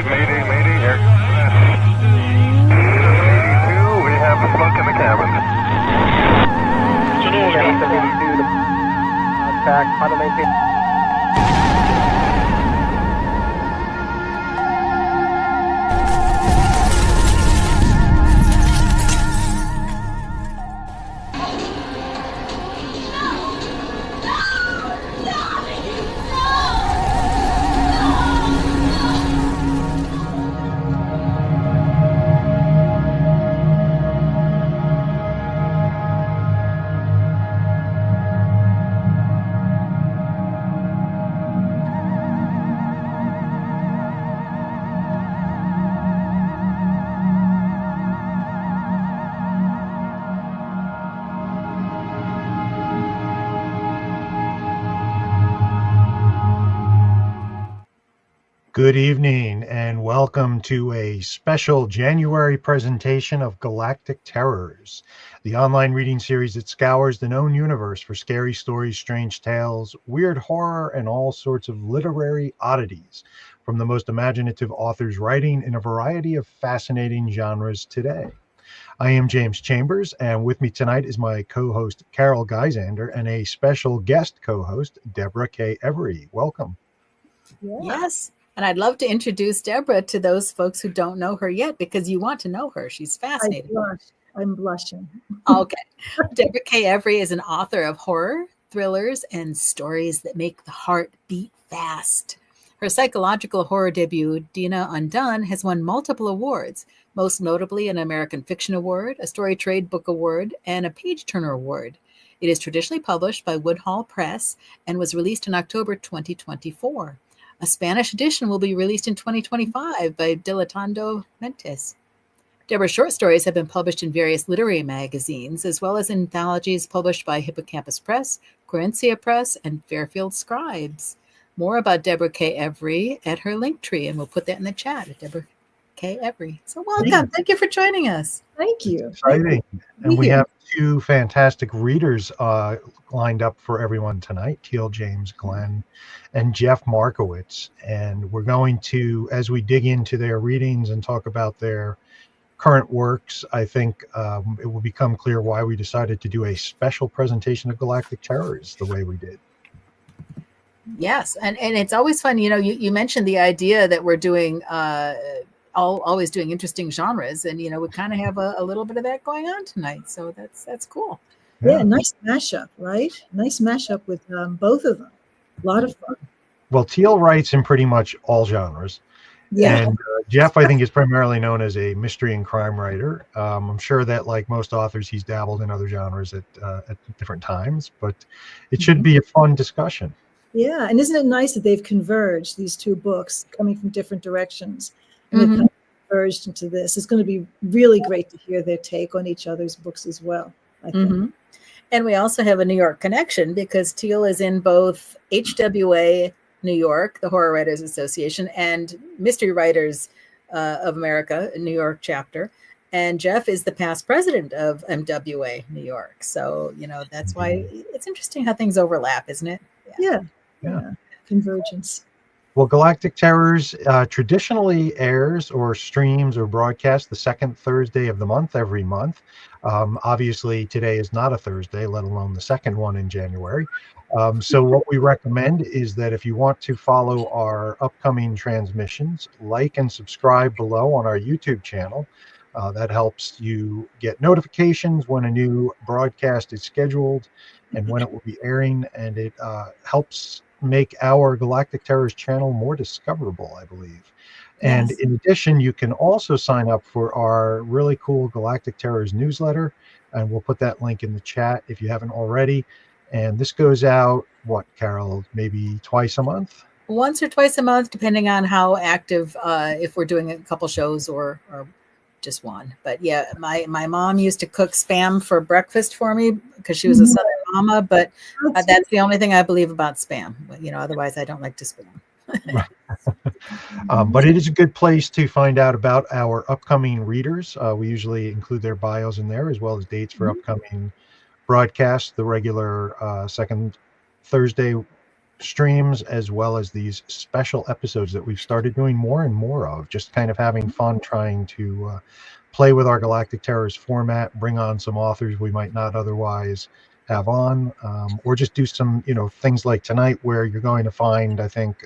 Mayday here. 72, we have a smoke in the cabin. Contact, 119. Good evening and welcome to a special January presentation of Galactic Terrors, the online reading series that scours the known universe for scary stories, strange tales, weird horror, and all sorts of literary oddities from the most imaginative authors writing in a variety of fascinating genres today. I am James Chambers, and with me tonight is my co-host Carol Geisander and a special guest co-host, Debra K. Every. Welcome. Yeah. Yes. And I'd love to introduce Debra to those folks who don't know her yet, because you want to know her. She's fascinating. I'm blushing. Okay. Debra K. Every is an author of horror, thrillers, and stories that make the heart beat fast. Her psychological horror debut, Dina Undone, has won multiple awards, most notably an American Fiction Award, a Story Trade Book Award, and a Page Turner Award. It is traditionally published by Woodhall Press and was released in October 2024. A Spanish edition will be released in 2025 by Diletando Mentes. Debra's short stories have been published in various literary magazines, as well as anthologies published by Hippocampus Press, Corinthia Press, and Fairfield Scribes. More about Debra K. Every at her link tree, and we'll put that in the chat at Debra K. Every. So welcome. Thank you for joining us. Thank you. Exciting. And we have two fantastic readers lined up for everyone tonight, TEEL James Glenn and Jeff Markowitz. And we're going to, as we dig into their readings and talk about their current works, I think it will become clear why we decided to do a special presentation of Galactic Terrors the way we did. Yes, and it's always fun. You know, you mentioned the idea that we're doing always doing interesting genres, and you know, we kind of have a little bit of that going on tonight. So that's cool. Yeah, nice mashup, right? Nice mashup with both of them. A lot of fun. Well, TEEL writes in pretty much all genres. Yeah. And Jeff, I think, is primarily known as a mystery and crime writer. I'm sure that, like most authors, he's dabbled in other genres at different times, but it should be a fun discussion. Yeah, and isn't it nice that they've converged, these two books coming from different directions, and they've kind of converged into this. It's going to be really great to hear their take on each other's books as well, I think. And we also have a New York connection, because TEEL is in both HWA New York, the Horror Writers Association, and Mystery Writers of America, New York chapter. And Jeff is the past president of MWA New York. So, you know, that's why it's interesting how things overlap, isn't it? Yeah. Convergence. Well, Galactic Terrors traditionally airs or streams or broadcasts the second Thursday of the month every month. Obviously, today is not a Thursday, let alone the second one in January. So what we recommend is that if you want to follow our upcoming transmissions, like and subscribe below on our YouTube channel. That helps you get notifications when a new broadcast is scheduled and when it will be airing, and it helps make our Galactic Terrors channel more discoverable, I believe. And in addition, you can also sign up for our really cool Galactic Terrors newsletter, and we'll put that link in the chat if you haven't already. And this goes out, what, Carol, maybe twice a month? Once or twice a month, depending on how active, if we're doing a couple shows or just one. But yeah, my mom used to cook Spam for breakfast for me because she was a Southern mama, but that's the only thing I believe about Spam. But, you know, otherwise I don't like to Spam. But it is a good place to find out about our upcoming readers. We usually include their bios in there, as well as dates for upcoming broadcasts, the regular second Thursday streams as well as these special episodes that we've started doing more and more of, just kind of having fun trying to play with our Galactic Terrors format, bring on some authors we might not otherwise have on, or just do some, things like tonight where you're going to find, I think,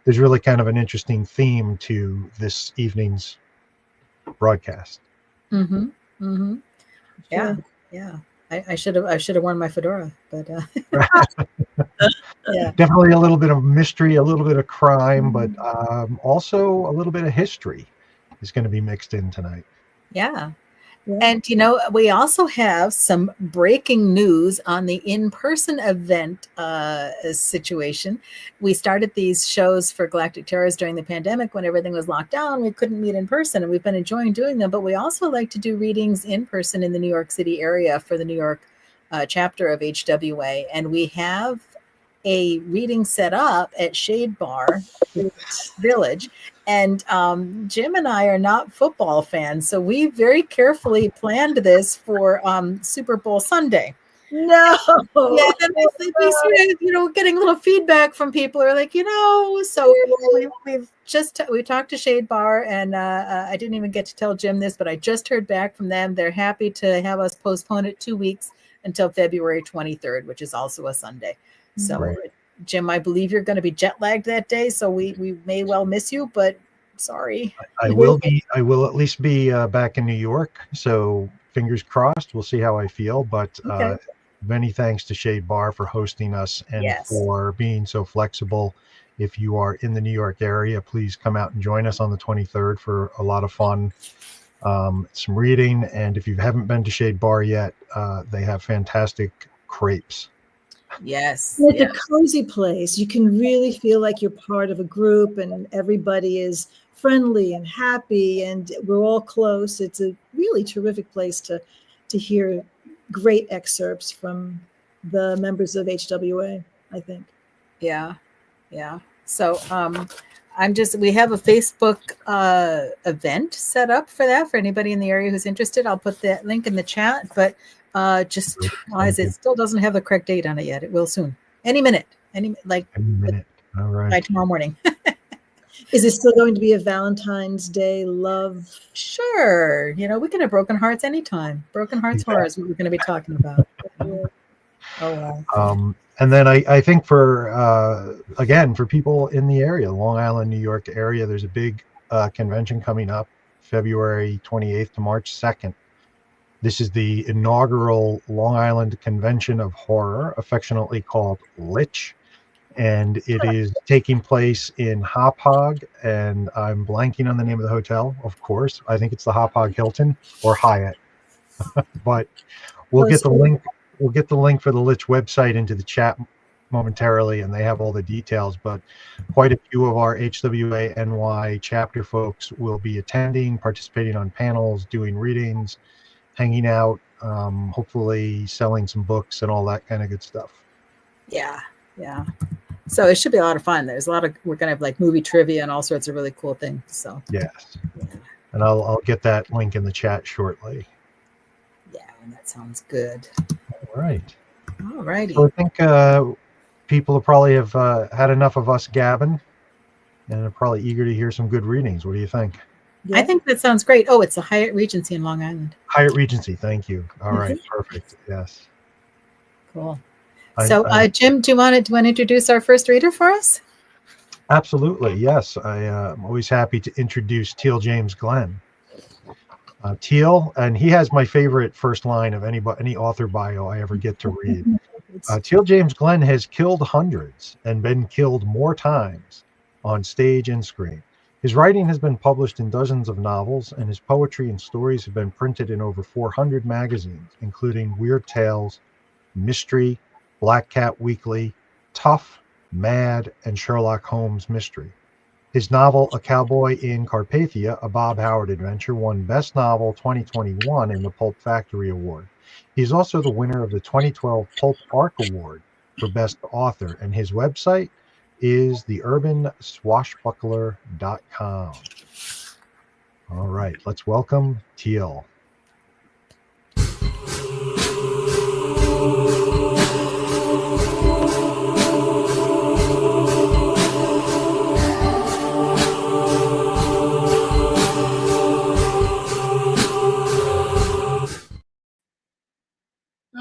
there's really kind of an interesting theme to this evening's broadcast. Mm-hmm. Mm-hmm. Yeah. Sure. Yeah. I should have worn my fedora, but yeah. Definitely a little bit of mystery, a little bit of crime, but also a little bit of history is going to be mixed in tonight. Yeah. Yeah. And, we also have some breaking news on the in-person event situation. We started these shows for Galactic Terrors during the pandemic when everything was locked down. We couldn't meet in person, and we've been enjoying doing them. But we also like to do readings in person in the New York City area for the New York chapter of HWA. And we have a reading set up at Shade Bar Village. And Jim and I are not football fans, so we very carefully planned this for Super Bowl Sunday. No. Yeah, and we sort of, getting a little feedback from people who are like, so we talked to Shade Bar, and I didn't even get to tell Jim this, but I just heard back from them. They're happy to have us postpone it 2 weeks until February 23rd, which is also a Sunday. So. Right. Jim, I believe you're going to be jet lagged that day, so we may well miss you, but sorry. I will at least be back in New York, so fingers crossed. We'll see how I feel, but Okay. Many thanks to Shade Bar for hosting us and Yes. for being so flexible. If you are in the New York area, please come out and join us on the 23rd for a lot of fun, some reading, and if you haven't been to Shade Bar yet, they have fantastic crepes. Yes. It's yes. a cozy place. You can really feel like you're part of a group, and everybody is friendly and happy, and we're all close. It's a really terrific place to hear great excerpts from the members of HWA, I think. Yeah. Yeah. So we have a Facebook event set up for that for anybody in the area who's interested. I'll put that link in the chat, but just realize it still doesn't have the correct date on it yet. It will soon. Any minute. Any minute. All right. By tomorrow morning. Is it still going to be a Valentine's Day love? Sure. We can have broken hearts anytime. Broken hearts horror is what we're going to be talking about. Oh, wow. And then I think for people in the area, Long Island, New York area, there's a big convention coming up February 28th to March 2nd. This is the inaugural Long Island Convention of Horror, affectionately called Lich. And it is taking place in Hop Hog, and I'm blanking on the name of the hotel, of course. I think it's the Hop Hog Hilton or Hyatt. But we'll get the link. We'll get the link for the Lich website into the chat momentarily, and they have all the details. But quite a few of our HWA NY chapter folks will be attending, participating on panels, doing readings, hanging out, hopefully selling some books and all that kind of good stuff. Yeah. So it should be a lot of fun. We're going to have like movie trivia and all sorts of really cool things. So yes. Yeah. And I'll get that link in the chat shortly. Yeah, that sounds good. All right. All righty. So I think people probably have had enough of us gabbing and are probably eager to hear some good readings. What do you think? Yeah. I think that sounds great. Oh, it's the Hyatt Regency in Long Island. Hyatt Regency. Thank you. All right. Perfect. Yes. Cool. So, Jim, do you want to introduce our first reader for us? Absolutely. Yes. I'm always happy to introduce TEEL James Glenn. TEEL, and he has my favorite first line of any author bio I ever get to read. TEEL James Glenn has killed hundreds and been killed more times on stage and screen. His writing has been published in dozens of novels, and his poetry and stories have been printed in over 400 magazines, including Weird Tales, Mystery, Black Cat Weekly, Tough, Mad, and Sherlock Holmes Mystery. His novel, A Cowboy in Carpathia, a Bob Howard adventure, won Best Novel 2021 in the Pulp Factory Award. He's also the winner of the 2012 Pulp Arc Award for Best Author, and his website is theurbanswashbuckler.com. All right, let's welcome TEEL.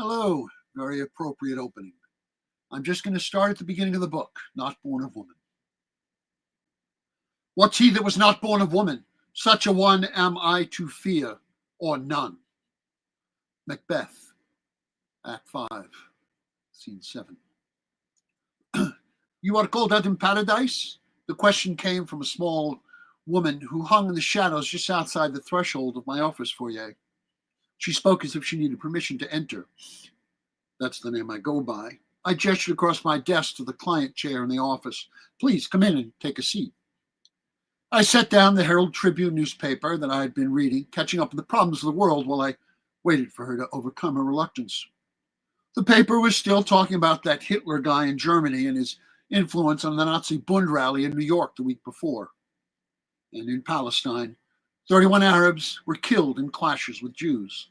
Hello, very appropriate opening. I'm just going to start at the beginning of the book, Not Born of Woman. What's he that was not born of woman? Such a one am I to fear, or none. Macbeth, Act 5, Scene 7. You are called out in paradise? The question came from a small woman who hung in the shadows just outside the threshold of my office foyer. She spoke as if she needed permission to enter. That's the name I go by. I gestured across my desk to the client chair in the office. Please come in and take a seat. I set down the Herald Tribune newspaper that I had been reading, catching up with the problems of the world while I waited for her to overcome her reluctance. The paper was still talking about that Hitler guy in Germany and his influence on the Nazi Bund rally in New York the week before. And in Palestine, 31 Arabs were killed in clashes with Jews.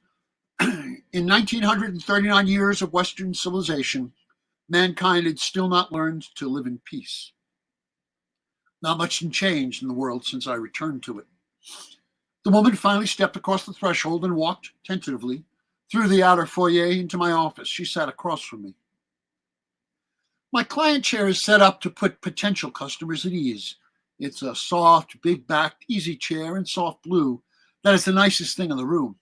In 1939 years of Western civilization, mankind had still not learned to live in peace. Not much had changed in the world since I returned to it. The woman finally stepped across the threshold and walked tentatively through the outer foyer into my office. She sat across from me. My client chair is set up to put potential customers at ease. It's a soft, big-backed, easy chair in soft blue that is the nicest thing in the room.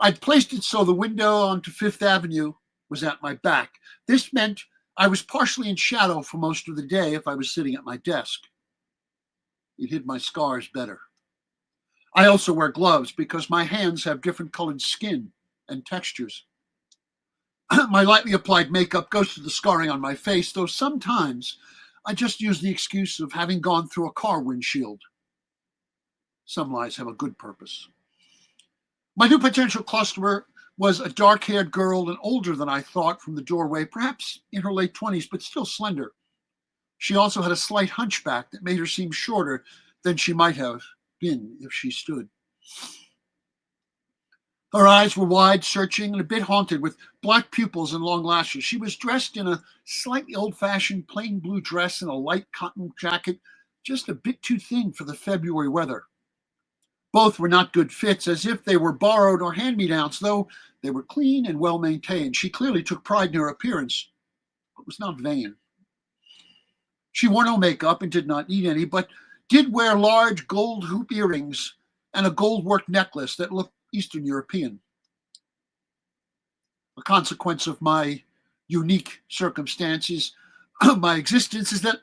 I'd placed it so the window onto Fifth Avenue was at my back. This meant I was partially in shadow for most of the day if I was sitting at my desk. It hid my scars better. I also wear gloves because my hands have different colored skin and textures. My lightly applied makeup goes to the scarring on my face, though sometimes I just use the excuse of having gone through a car windshield. Some lies have a good purpose. My new potential customer was a dark-haired girl and older than I thought from the doorway, perhaps in her late 20s, but still slender. She also had a slight hunchback that made her seem shorter than she might have been if she stood. Her eyes were wide, searching, and a bit haunted, with black pupils and long lashes. She was dressed in a slightly old-fashioned plain blue dress and a light cotton jacket, just a bit too thin for the February weather. Both were not good fits, as if they were borrowed or hand-me-downs, though they were clean and well-maintained. She clearly took pride in her appearance, but was not vain. She wore no makeup and did not need any, but did wear large gold hoop earrings and a gold-worked necklace that looked Eastern European. A consequence of my unique circumstances, my existence, is that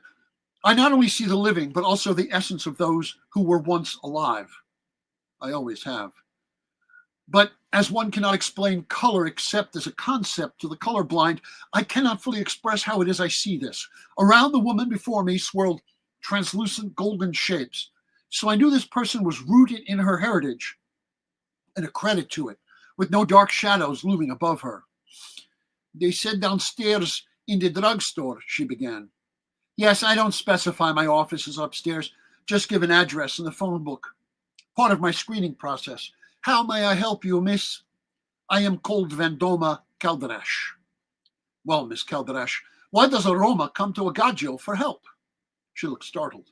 I not only see the living, but also the essence of those who were once alive. I always have. But as one cannot explain color except as a concept to the colorblind, I cannot fully express how it is I see this. Around the woman before me swirled translucent golden shapes. So I knew this person was rooted in her heritage, and a credit to it, with no dark shadows looming above her. They said downstairs in the drugstore, she began. Yes, I don't specify my office is upstairs. Just give an address in the phone book. Part of my screening process. How may I help you, miss? I am called Vendoma Calderesh. Well, Miss Calderesh, why does a Roma come to a Gaggio for help? She looked startled.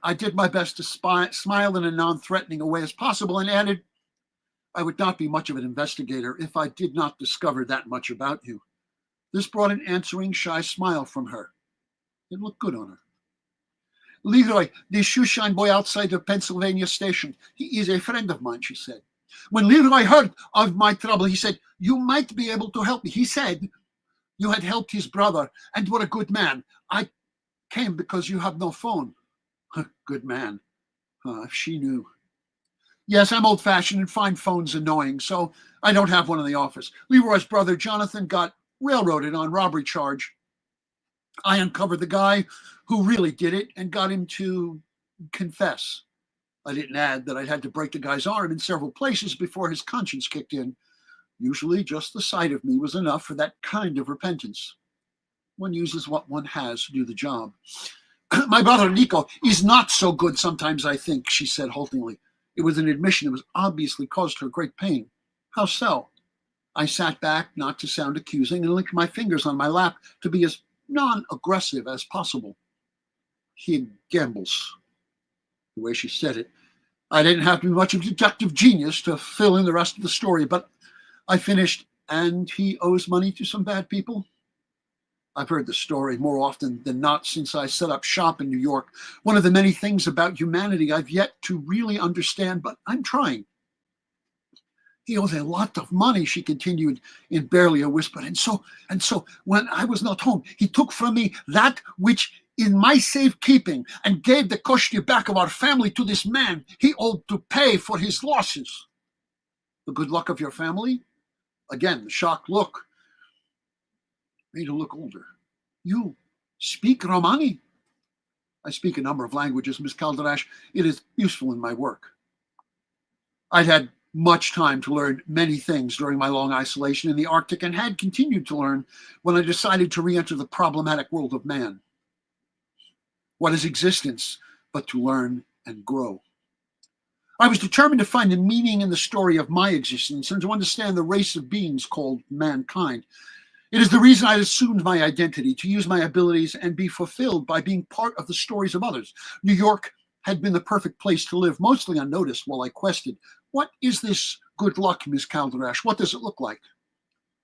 I did my best to smile in a non-threatening a way as possible and added, I would not be much of an investigator if I did not discover that much about you. This brought an answering shy smile from her. It looked good on her. Leroy, the shoeshine boy outside the Pennsylvania station. He is a friend of mine, she said. When Leroy heard of my trouble, he said, you might be able to help me. He said, you had helped his brother and were a good man. I came because you have no phone. Good man. If she knew. Yes, I'm old-fashioned and find phones annoying, so I don't have one in the office. Leroy's brother, Jonathan, got railroaded on robbery charge. I uncovered the guy who really did it and got him to confess. I didn't add that I'd had to break the guy's arm in several places before his conscience kicked in. Usually just the sight of me was enough for that kind of repentance. One uses what one has to do the job. My brother Nico is not so good sometimes, I think, she said haltingly. It was an admission that was obviously caused her great pain. How so? I sat back, not to sound accusing, and linked my fingers on my lap to be as non-aggressive as possible. He gambles. The way she said it, I didn't have to be much of a deductive genius to fill in the rest of the story, but I finished, and he owes money to some bad people. I've heard the story more often than not since I set up shop in New York. One of the many things about humanity I've yet to really understand, but I'm trying. He owes a lot of money, she continued in barely a whisper. And so when I was not home, he took from me that which in my safekeeping and gave the custody back of our family to this man he owed to pay for his losses. The good luck of your family? Again, the shocked look made her look older. You speak Romani? I speak a number of languages, Miss Calderash. It is useful in my work. I'd had much time to learn many things during my long isolation in the Arctic and had continued to learn when I decided to re-enter the problematic world of man. What is existence but to learn and grow? I was determined to find the meaning in the story of my existence and to understand the race of beings called mankind. It is the reason I assumed my identity, to use my abilities and be fulfilled by being part of the stories of others. New York had been the perfect place to live, mostly unnoticed while I quested. What is this good luck, Miss Calderash? What does it look like?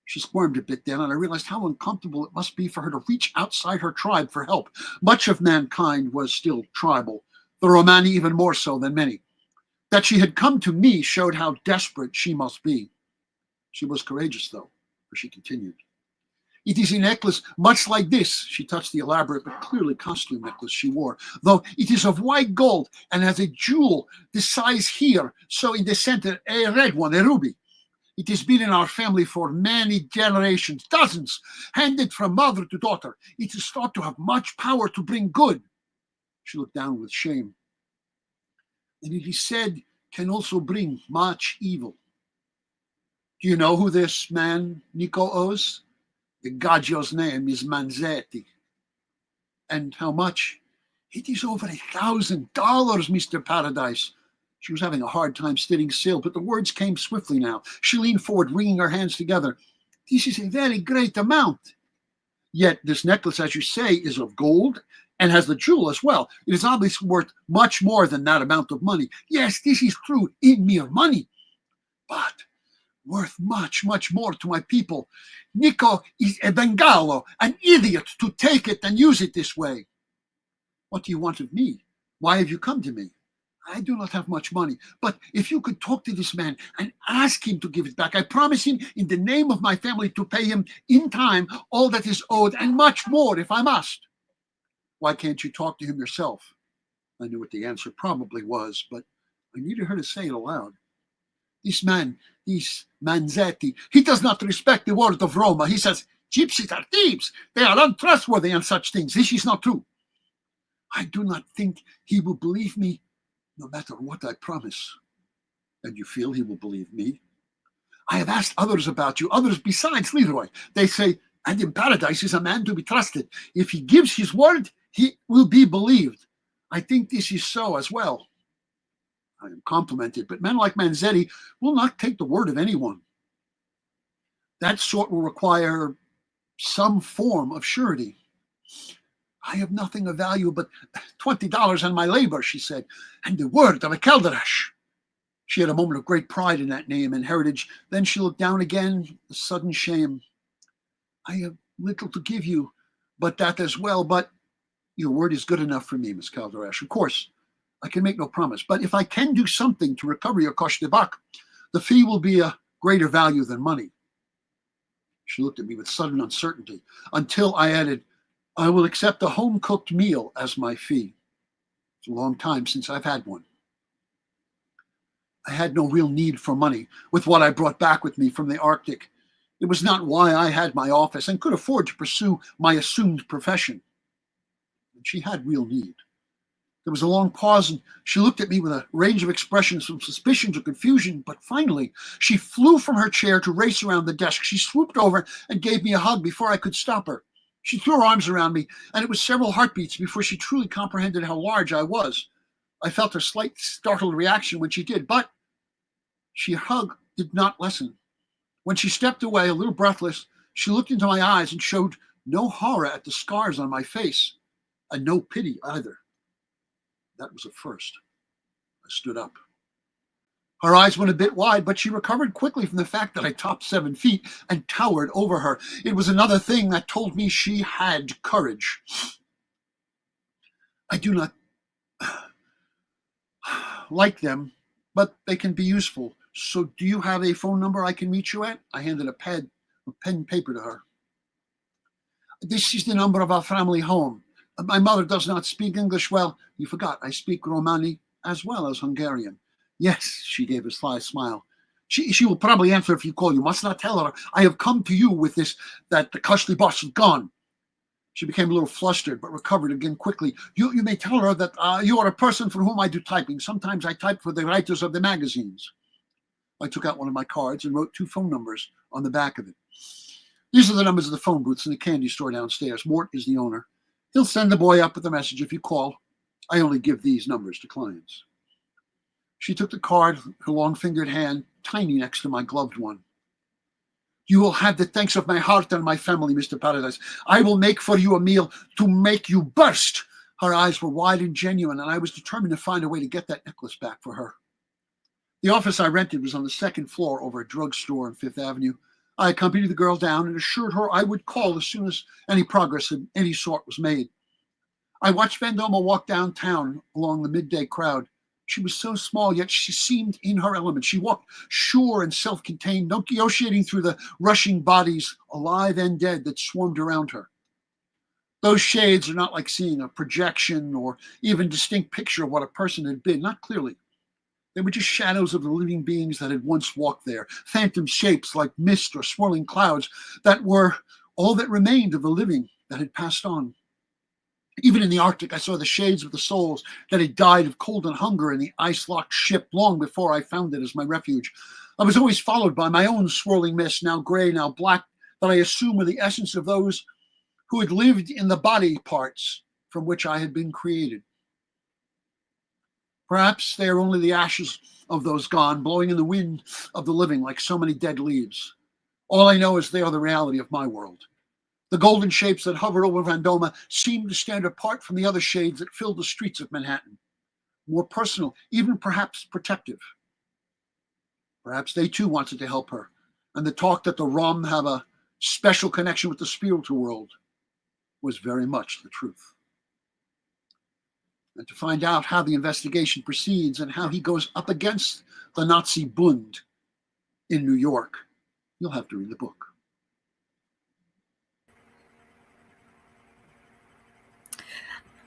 She squirmed a bit then, and I realized how uncomfortable it must be for her to reach outside her tribe for help. Much of mankind was still tribal, the Romani even more so than many. That she had come to me showed how desperate she must be. She was courageous, though, for she continued. It is a necklace much like this. She touched the elaborate but clearly costume necklace she wore, though it is of white gold and has a jewel the size here, so in the center, a red one, a ruby. It has been in our family for many generations, dozens, handed from mother to daughter. It is thought to have much power to bring good. She looked down with shame. And it is said can also bring much evil. Do you know who this man, Nico, owes? The Gaggio's name is Manzetti. And how much? It is over $1,000, Mr. Paradise. She was having a hard time sitting still, but the words came swiftly now. She leaned forward, wringing her hands together. This is a very great amount. Yet this necklace, as you say, is of gold and has the jewel as well. It is obviously worth much more than that amount of money. Yes, this is true in mere money, but worth much, much more to my people. Nico is a Bengalo, an idiot to take it and use it this way. What do you want of me? Why have you come to me? I do not have much money, but if you could talk to this man and ask him to give it back, I promise him in the name of my family to pay him in time all that is owed and much more if I must. Why can't you talk to him yourself? I knew what the answer probably was, but I needed her to say it aloud. This man, this Manzetti, he does not respect the word of Roma. He says, gypsies are thieves. They are untrustworthy and such things. This is not true. I do not think he will believe me no matter what I promise. And you feel he will believe me? I have asked others about you, others besides Leroy. They say, and in Paradise is a man to be trusted. If he gives his word, he will be believed. I think this is so as well. I am complimented, but men like Manzetti will not take the word of anyone. That sort will require some form of surety. I have nothing of value but $20 on my labor, she said, and the word of a Calderash. She had a moment of great pride in that name and heritage. Then she looked down again, a sudden shame. I have little to give you, but that as well. But your word is good enough for me, Miss Calderash. Of course, I can make no promise, but if I can do something to recover your coche de bac, the fee will be a greater value than money. She looked at me with sudden uncertainty until I added, I will accept a home-cooked meal as my fee. It's a long time since I've had one. I had no real need for money with what I brought back with me from the Arctic. It was not why I had my office and could afford to pursue my assumed profession. And she had real need. There was a long pause, and she looked at me with a range of expressions from suspicion to confusion, but finally she flew from her chair to race around the desk. She swooped over and gave me a hug before I could stop her. She threw her arms around me, and it was several heartbeats before she truly comprehended how large I was. I felt her slight startled reaction when she did, but her hug did not lessen. When she stepped away, a little breathless, she looked into my eyes and showed no horror at the scars on my face, and no pity either. That was a first. I stood up. Her eyes went a bit wide, but she recovered quickly from the fact that I topped 7 feet and towered over her. It was another thing that told me she had courage. I do not like them, but they can be useful. So do you have a phone number I can meet you at? I handed a pen and paper to her. This is the number of our family home. My mother does not speak English well. You forgot, I speak Romani as well as Hungarian. Yes, she gave a sly smile. She will probably answer if you call. You must not tell her I have come to you with this, that the costly boss is gone. She became a little flustered, but recovered again quickly. You may tell her that you are a person for whom I do typing. Sometimes I type for the writers of the magazines. I took out one of my cards and wrote 2 phone numbers on the back of it. These are the numbers of the phone booths in the candy store downstairs. Mort is the owner. He'll send the boy up with the message if you call. I only give these numbers to clients. She took the card, her long-fingered hand, tiny next to my gloved one. You will have the thanks of my heart and my family, Mr. Paradise. I will make for you a meal to make you burst. Her eyes were wide and genuine, and I was determined to find a way to get that necklace back for her. The office I rented was on the 2nd floor over a drugstore on 5th Avenue. I accompanied the girl down and assured her I would call as soon as any progress of any sort was made. I watched Vendoma walk downtown along the midday crowd. She was so small, yet she seemed in her element. She walked sure and self-contained, negotiating through the rushing bodies, alive and dead, that swarmed around her. Those shades are not like seeing a projection or even distinct picture of what a person had been, not clearly. They were just shadows of the living beings that had once walked there, phantom shapes like mist or swirling clouds that were all that remained of the living that had passed on. Even in the Arctic, I saw the shades of the souls that had died of cold and hunger in the ice-locked ship long before I found it as my refuge. I was always followed by my own swirling mist, now gray, now black, that I assume were the essence of those who had lived in the body parts from which I had been created. Perhaps they are only the ashes of those gone, blowing in the wind of the living like so many dead leaves. All I know is they are the reality of my world. The golden shapes that hovered over Vendoma seemed to stand apart from the other shades that filled the streets of Manhattan. More personal, even perhaps protective. Perhaps they too wanted to help her, and the talk that the Rom have a special connection with the spiritual world was very much the truth. And to find out how the investigation proceeds and how he goes up against the Nazi Bund in New York, you'll have to read the book.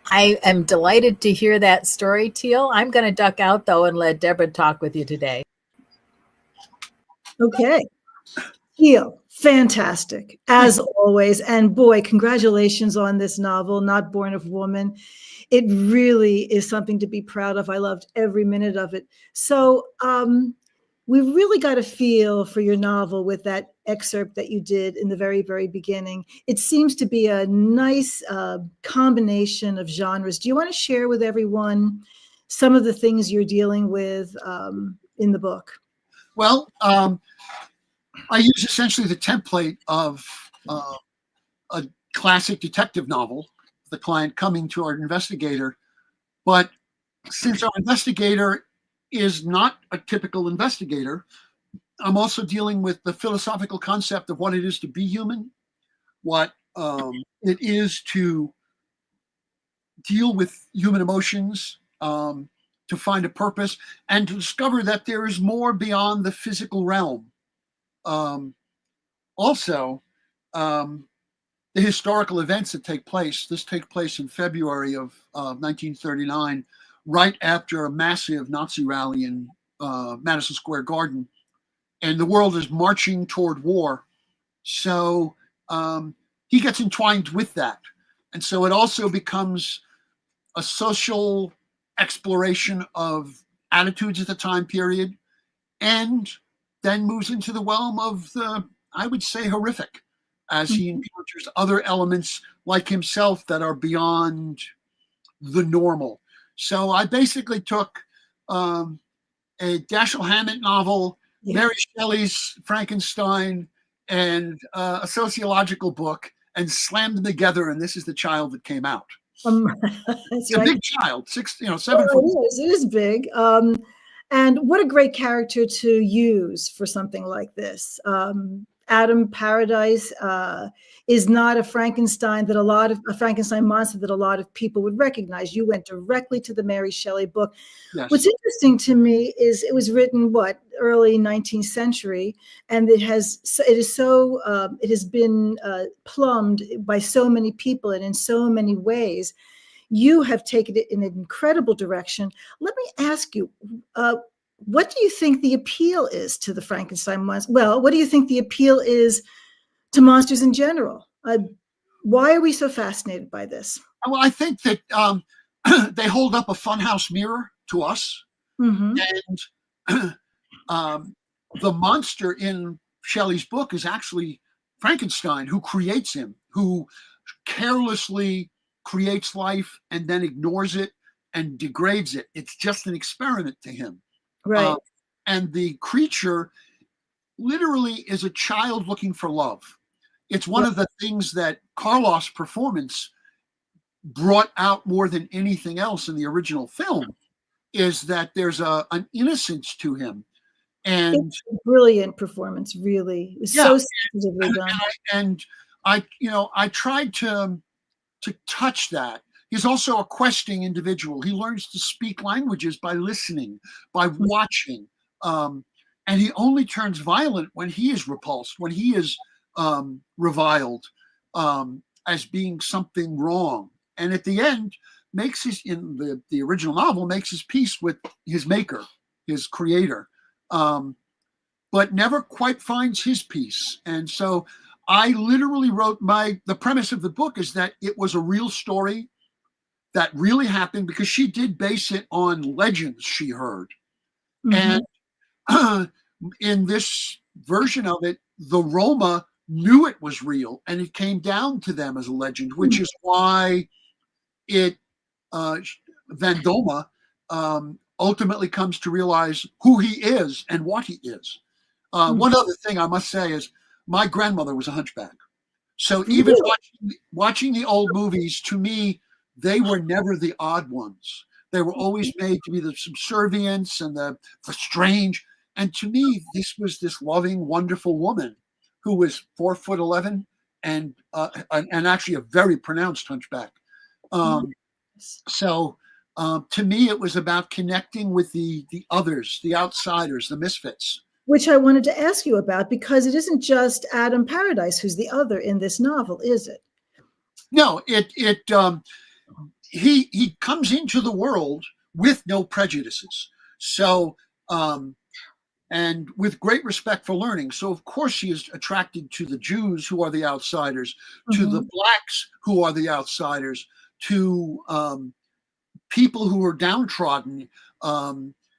I am delighted to hear that story, Teal. I'm going to duck out, though, and let Debra talk with you today. Okay. Teal, fantastic, as always. And boy, congratulations on this novel, Not Born of Woman. It really is something to be proud of. I loved every minute of it. So we really got a feel for your novel with that excerpt that you did in the very, very beginning. It seems to be a nice combination of genres. Do you want to share with everyone some of the things you're dealing with in the book? Well, I use essentially the template of a classic detective novel, the client coming to our investigator. But since our investigator is not a typical investigator, I'm also dealing with the philosophical concept of what it is to be human, what it is to deal with human emotions, to find a purpose, and to discover that there is more beyond the physical realm. Also, the historical events that take place. This takes place in February of 1939, right after a massive Nazi rally in Madison Square Garden. And the world is marching toward war. So he gets entwined with that. And so it also becomes a social exploration of attitudes at the time period, and then moves into the realm of the, I would say, horrific, as he encounters other elements like himself that are beyond the normal. So I basically took a Dashiell Hammett novel, Mary Shelley's Frankenstein, and a sociological book, and slammed them together, and this is the child that came out. It's a big child, 7 foot. It is big. And what a great character to use for something like this. Adam Paradise is not a Frankenstein a Frankenstein monster that a lot of people would recognize. You went directly to the Mary Shelley book. Yes. What's interesting to me is it was written early 19th century, and it has been plumbed by so many people and in so many ways. You have taken it in an incredible direction. Let me ask you, what do you think the appeal is to the Frankenstein monster? Well, what do you think the appeal is to monsters in general? Why are we so fascinated by this? Well, I think that they hold up a funhouse mirror to us. Mm-hmm. And the monster in Shelley's book is actually Frankenstein, who creates him, who carelessly creates life and then ignores it and degrades it. It's just an experiment to him. Right. And the creature literally is a child looking for love. It's one of the things that Karloff's performance brought out more than anything else in the original film, is that there's an innocence to him. And it's a brilliant performance, really. It's so sensitively done. And I tried to touch that. He's also a questing individual. He learns to speak languages by listening, by watching. And he only turns violent when he is repulsed, when he is reviled as being something wrong. And at the end, in the original novel, makes his peace with his maker, his creator, but never quite finds his peace. And so I literally wrote the premise of the book is that it was a real story that really happened, because she did base it on legends she heard. Mm-hmm. And in this version of it, the Roma knew it was real, and it came down to them as a legend, which is why Vendoma ultimately comes to realize who he is and what he is. One other thing I must say is my grandmother was a hunchback. So even watching the old movies, to me, they were never the odd ones. They were always made to be the subservience and the strange. And to me, this was this loving, wonderful woman who was 4'11" and actually a very pronounced hunchback. So to me, it was about connecting with the others, the outsiders, the misfits. Which I wanted to ask you about, because it isn't just Adam Paradise who's the other in this novel, is it? No, he comes into the world with no prejudices. So, and with great respect for learning. So, of course, he is attracted to the Jews, who are the outsiders, to the blacks, who are the outsiders, to people who are downtrodden.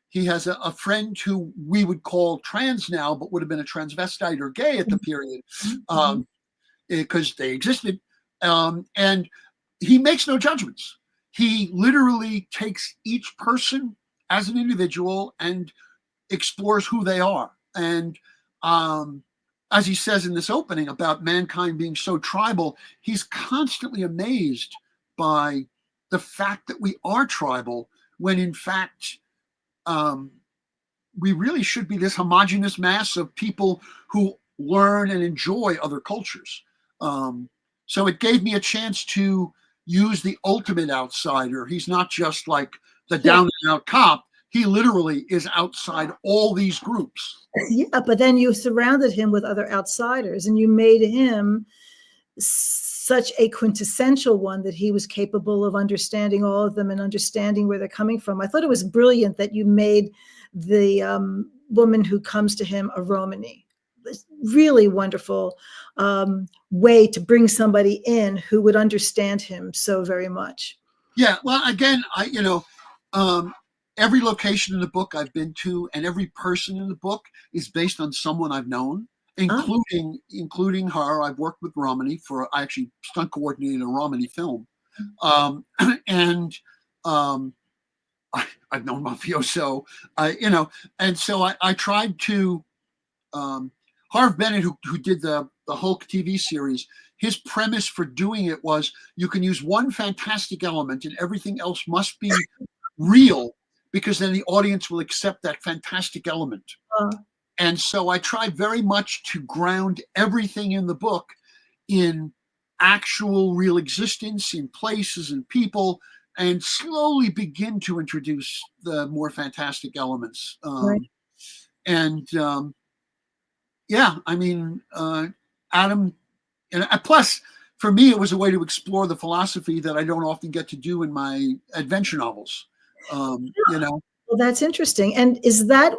He has a friend who we would call trans now, but would have been a transvestite or gay at the period, because they existed. And he makes no judgments. He literally takes each person as an individual and explores who they are. And as he says in this opening about mankind being so tribal, he's constantly amazed by the fact that we are tribal, when in fact, we really should be this homogeneous mass of people who learn and enjoy other cultures. So it gave me a chance to use the ultimate outsider. He's not just like the down and out cop. He literally is outside all these groups. Yeah, but then you surrounded him with other outsiders, and you made him such a quintessential one that he was capable of understanding all of them and understanding where they're coming from. I thought it was brilliant that you made the woman who comes to him a Romany. Really wonderful way to bring somebody in who would understand him so very much. Yeah, well, again, every location in the book I've been to, and every person in the book is based on someone I've known, including her. I've worked with Romany I actually stunt coordinated a Romany film, and I've known mafioso, and so I tried to. Harv Bennett, who did the Hulk TV series, his premise for doing it was you can use one fantastic element and everything else must be real, because then the audience will accept that fantastic element. And so I tried very much to ground everything in the book in actual real existence, in places and people, and slowly begin to introduce the more fantastic elements. Right. And yeah, I mean, Adam, and plus, for me, it was a way to explore the philosophy that I don't often get to do in my adventure novels. You know. Well, that's interesting. And is that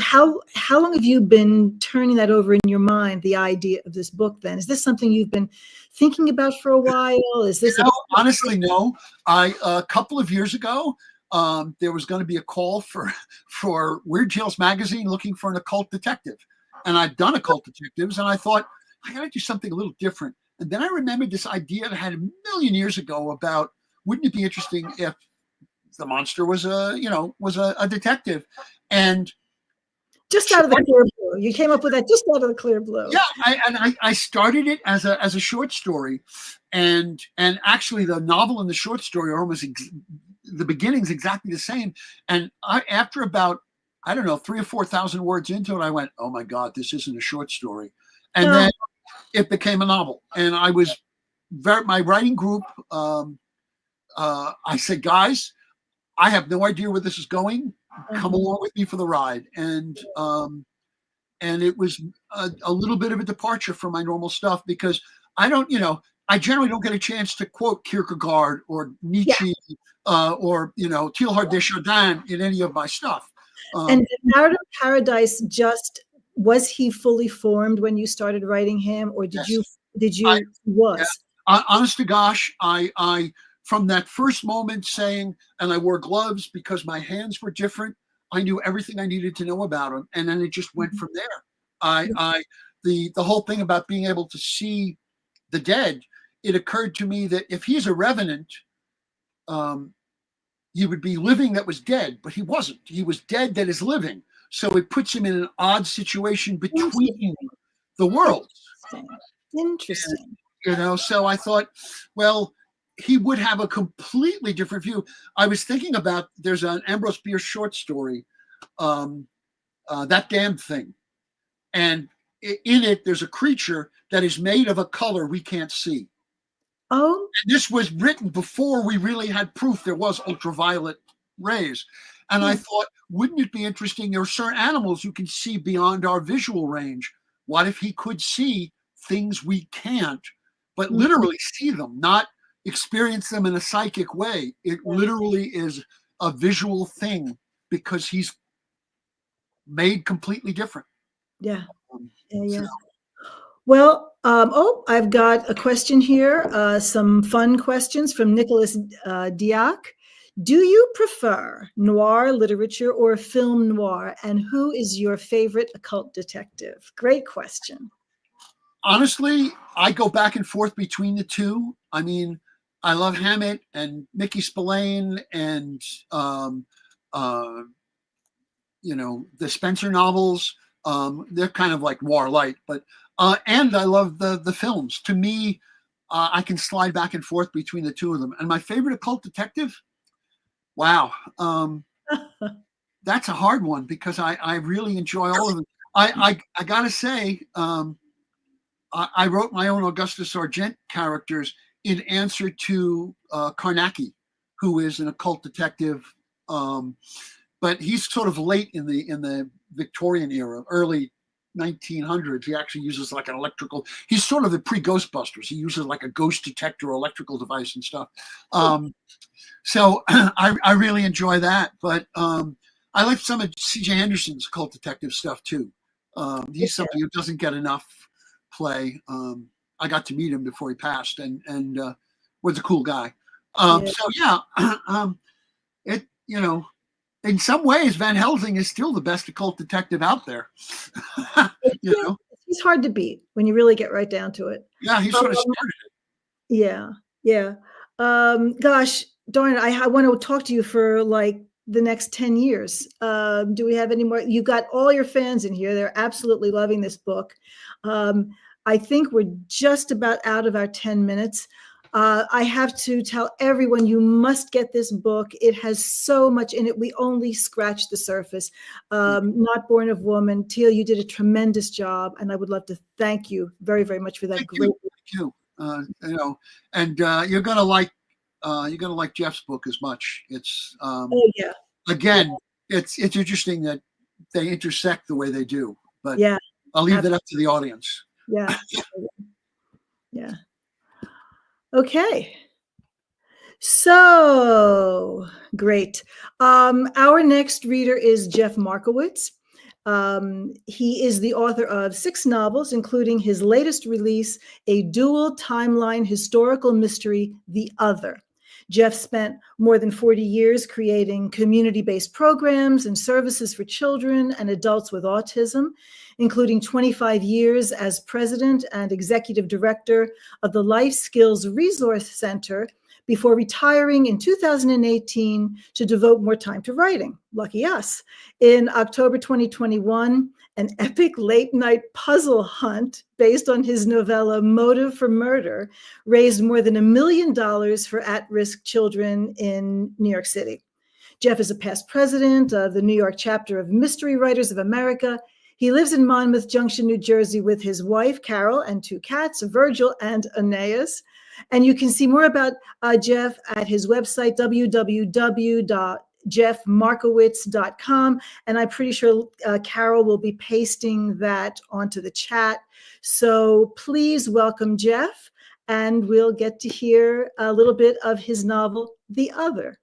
how long have you been turning that over in your mind, the idea of this book? Then is this something you've been thinking about for a while? Is this honestly, no. A couple of years ago, there was going to be a call for Weird Tales magazine looking for an occult detective, and I'd done occult detectives, and I thought I got to do something a little different. And then I remembered this idea that I had a million years ago about, wouldn't it be interesting if the monster was a detective? And just out of the clear blue, you came up with that just out of the clear blue. Yeah, I started it as a short story, and actually the novel and the short story are almost the beginning's exactly the same. And after about, I don't know, 3,000 or 4,000 words into it, I went, oh my God, this isn't a short story. And then it became a novel. And I was my writing group. I said, guys, I have no idea where this is going. Come along with me for the ride. And it was a little bit of a departure from my normal stuff, because I generally don't get a chance to quote Kierkegaard or Nietzsche or Teilhard de Chardin in any of my stuff. And Narrative Paradise, was he fully formed when you started writing him, or did you? Yeah, honest to gosh, I from that first moment saying, and I wore gloves because my hands were different, I knew everything I needed to know about him, and then it just went from there. The whole thing about being able to see the dead, it occurred to me that if he's a revenant, he would be living that was dead, but he wasn't. He was dead that is living. So it puts him in an odd situation between the worlds. Interesting. And, so I thought, well, he would have a completely different view. I was thinking about, there's an Ambrose Bierce short story, That Damned Thing. And in it, there's a creature that is made of a color we can't see. Oh. And this was written before we really had proof there was ultraviolet rays. And I thought, wouldn't it be interesting? There are certain animals you can see beyond our visual range. What if he could see things we can't, but literally see them, not experience them in a psychic way? It literally is a visual thing because he's made completely different. Yeah. So. Well, I've got a question here, some fun questions from Nicholas Diak. Do you prefer noir literature or film noir? And who is your favorite occult detective? Great question. Honestly, I go back and forth between the two. I mean, I love Hammett and Mickey Spillane and, the Spencer novels. They're kind of like noir light, but and I love the films. To me, I can slide back and forth between the two of them. And my favorite occult detective, wow, that's a hard one because I really enjoy all of them. I gotta say, I wrote my own Augustus Argent characters in answer to Carnacki, who is an occult detective, but he's sort of late in the Victorian era, early 1900s. He actually uses like an electrical. He's sort of the pre-Ghostbusters. He uses like a ghost detector, electrical device, and stuff. So I really enjoy that. But I like some of C.J. Henderson's occult detective stuff too. He's somebody who doesn't get enough play. I got to meet him before he passed, and was a cool guy. So yeah, in some ways, Van Helsing is still the best occult detective out there. He's hard to beat when you really get right down to it. Yeah, he sort of started it. Yeah. Gosh, darn it, I want to talk to you for like the next 10 years. Do we have any more? You've got all your fans in here. They're absolutely loving this book. I think we're just about out of our 10 minutes. I have to tell everyone, you must get this book. It has so much in it. We only scratched the surface. Not Born of Woman. TEEL, you did a tremendous job, and I would love to thank you very, very much for that. Thank you. And you're gonna like Jeff's book as much. It's Oh yeah. Again, it's interesting that they intersect the way they do, but Yeah. I'll leave that up to the audience. Yeah. Yeah. Okay. So great. Our next reader is Jeff Markowitz. He is the author of 6 novels, including his latest release, a dual timeline historical mystery, The Other. Jeff spent more than 40 years creating community-based programs and services for children and adults with autism, including 25 years as president and executive director of the Life Skills Resource Center before retiring in 2018 to devote more time to writing. Lucky us. In October 2021, an epic late-night puzzle hunt based on his novella Motive for Murder raised more than $1 million for at-risk children in New York City. Jeff is a past president of the New York chapter of Mystery Writers of America. He lives in Monmouth Junction, New Jersey, with his wife, Carol, and 2 cats, Virgil and Aeneas. And you can see more about Jeff at his website, www.jeffmarkowitz.com. And I'm pretty sure Carol will be pasting that onto the chat. So please welcome Jeff, and we'll get to hear a little bit of his novel, The Other.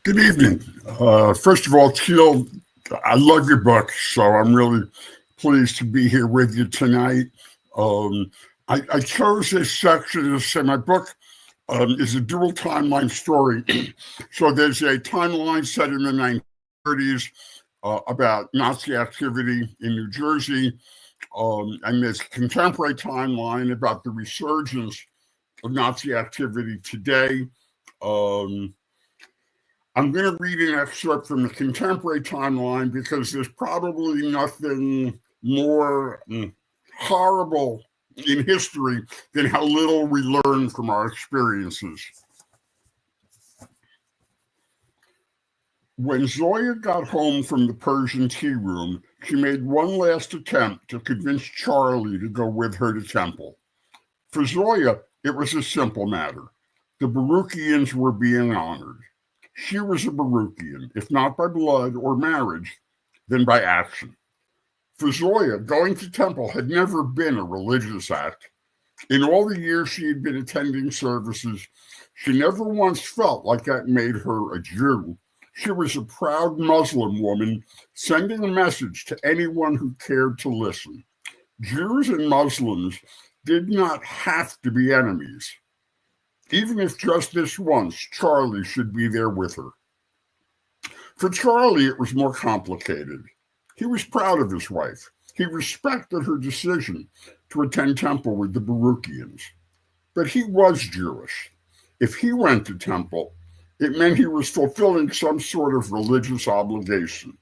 Good evening. First of all, TEEL, I love your book, so I'm really pleased to be here with you tonight. I chose this section to say my book is a dual timeline story. So there's a timeline set in the 1930s about Nazi activity in New Jersey, and there's a contemporary timeline about the resurgence of Nazi activity today. I'm going to read an excerpt from the contemporary timeline because there's probably nothing more horrible in history than how little we learn from our experiences. When Zoya got home from the Persian tea room, she made one last attempt to convince Charlie to go with her to temple. For Zoya, it was a simple matter. The Baruchians were being honored. She was a Baruchian, if not by blood or marriage, then by action. For Zoya, going to temple had never been a religious act. In all the years she had been attending services, she never once felt like that made her a Jew. She was a proud Muslim woman sending a message to anyone who cared to listen. Jews and Muslims did not have to be enemies. Even if just this once, Charlie should be there with her. For Charlie, it was more complicated. He was proud of his wife. He respected her decision to attend temple with the Baruchians. But he was Jewish. If he went to temple, it meant he was fulfilling some sort of religious obligation.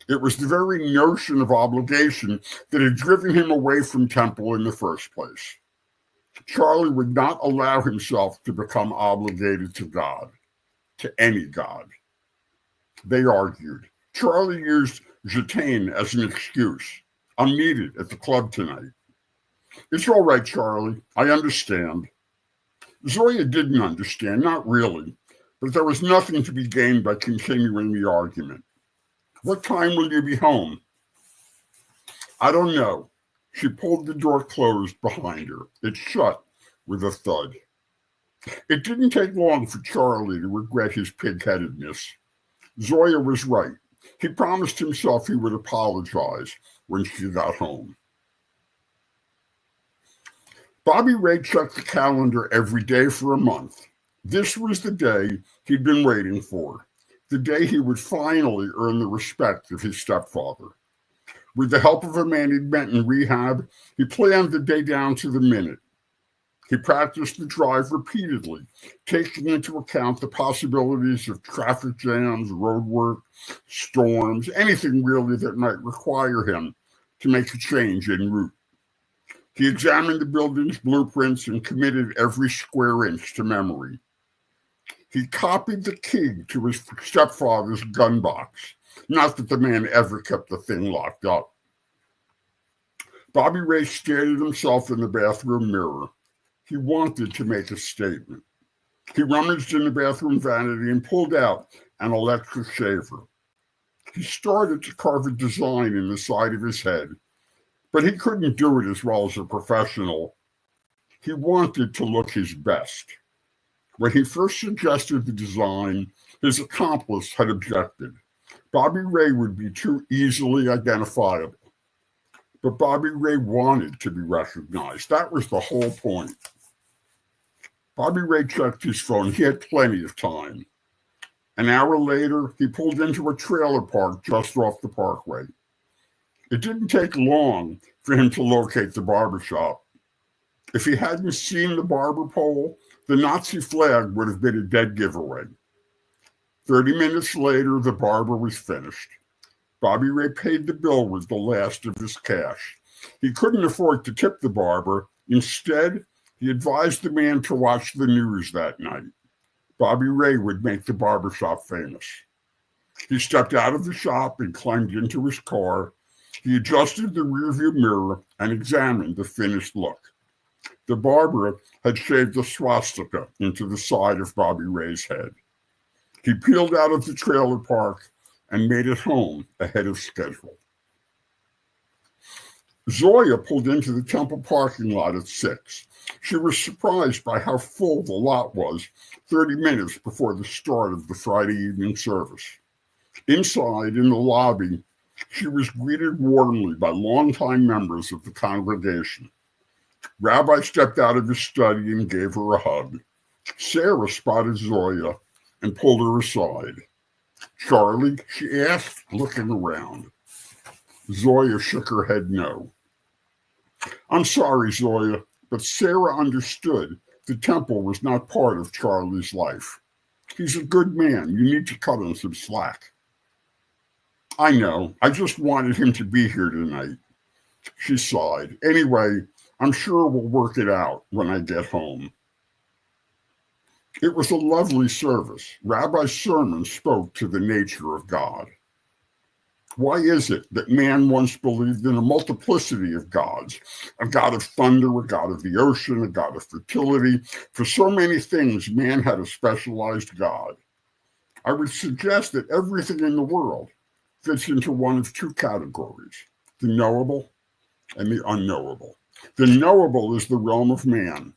It was the very notion of obligation that had driven him away from temple in the first place. Charlie would not allow himself to become obligated to God, to any God. They argued. Charlie used Jatane as an excuse. I'm needed at the club tonight. It's all right, Charlie. I understand. Zoya didn't understand, not really, but there was nothing to be gained by continuing the argument. What time will you be home? I don't know. She pulled the door closed behind her. It shut with a thud. It didn't take long for Charlie to regret his pig-headedness. Zoya was right. He promised himself he would apologize when she got home. Bobby Ray checked the calendar every day for a month. This was the day he'd been waiting for, the day he would finally earn the respect of his stepfather. With the help of a man he'd met in rehab, he planned the day down to the minute. He practiced the drive repeatedly, taking into account the possibilities of traffic jams, road work, storms, anything really that might require him to make a change en route. He examined the building's blueprints and committed every square inch to memory. He copied the key to his stepfather's gun box. Not that the man ever kept the thing locked up. Bobby Ray stared at himself in the bathroom mirror. He wanted to make a statement. He rummaged in the bathroom vanity and pulled out an electric shaver. He started to carve a design in the side of his head, but he couldn't do it as well as a professional. He wanted to look his best. When he first suggested the design, his accomplice had objected. Bobby Ray would be too easily identifiable. But Bobby Ray wanted to be recognized. That was the whole point. Bobby Ray checked his phone. He had plenty of time. An hour later, he pulled into a trailer park just off the parkway. It didn't take long for him to locate the barbershop. If he hadn't seen the barber pole, the Nazi flag would have been a dead giveaway. 30 minutes later, the barber was finished. Bobby Ray paid the bill with the last of his cash. He couldn't afford to tip the barber. Instead, he advised the man to watch the news that night. Bobby Ray would make the barbershop famous. He stepped out of the shop and climbed into his car. He adjusted the rearview mirror and examined the finished look. The barber had shaved a swastika into the side of Bobby Ray's head. He peeled out of the trailer park and made it home ahead of schedule. Zoya pulled into the temple parking lot at 6. She was surprised by how full the lot was 30 minutes before the start of the Friday evening service. Inside, in the lobby, she was greeted warmly by longtime members of the congregation. Rabbi stepped out of his study and gave her a hug. Sarah spotted Zoya and pulled her aside. "Charlie?" she asked, looking around. Zoya shook her head no. "I'm sorry, Zoya, but Sarah understood the temple was not part of Charlie's life. He's a good man. You need to cut him some slack." "I know. I just wanted him to be here tonight." She sighed. "Anyway, I'm sure we'll work it out when I get home." It was a lovely service. Rabbi's sermon spoke to the nature of God. Why is it that man once believed in a multiplicity of gods? A god of thunder, a god of the ocean, a god of fertility. For so many things, man had a specialized god. I would suggest that everything in the world fits into one of two categories: the knowable and the unknowable. The knowable is the realm of man,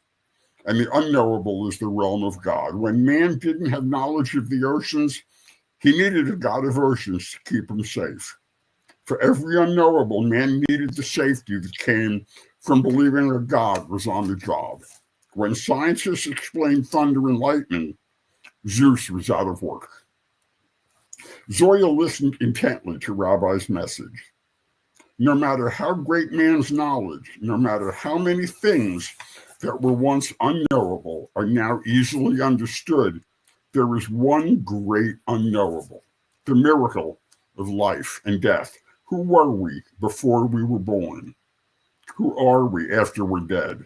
and the unknowable is the realm of God. When man didn't have knowledge of the oceans, he needed a god of oceans to keep him safe. For every unknowable, man needed the safety that came from believing a god was on the job. When scientists explained thunder and lightning, Zeus was out of work. Zoya listened intently to Rabbi's message. No matter how great man's knowledge, no matter how many things that were once unknowable are now easily understood, there is one great unknowable: the miracle of life and death. Who were we before we were born? Who are we after we're dead?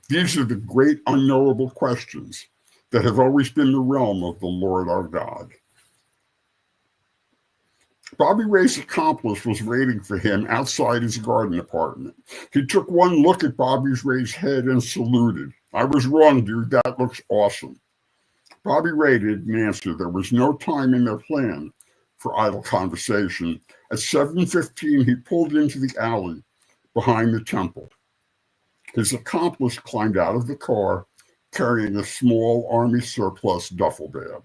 These are the great unknowable questions that have always been the realm of the Lord our God. Bobby Ray's accomplice was waiting for him outside his garden apartment. He took one look at Bobby Ray's head and saluted. "I was wrong, dude. That looks awesome." Bobby Ray didn't answer. There was no time in their plan for idle conversation. At 7:15, he pulled into the alley behind the temple. His accomplice climbed out of the car, carrying a small army surplus duffel bag.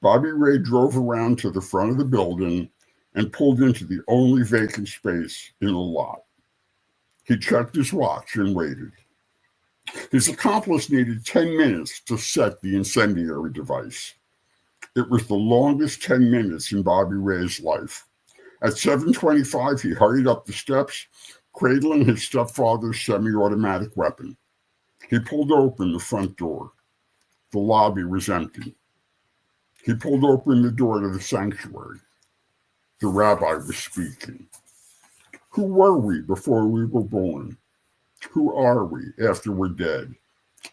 Bobby Ray drove around to the front of the building and pulled into the only vacant space in the lot. He checked his watch and waited. His accomplice needed 10 minutes to set the incendiary device. It was the longest 10 minutes in Bobby Ray's life. At 7:25, he hurried up the steps, cradling his stepfather's semi-automatic weapon. He pulled open the front door. The lobby was empty. He pulled open the door to the sanctuary. The rabbi was speaking. Who were we before we were born? Who are we after we're dead?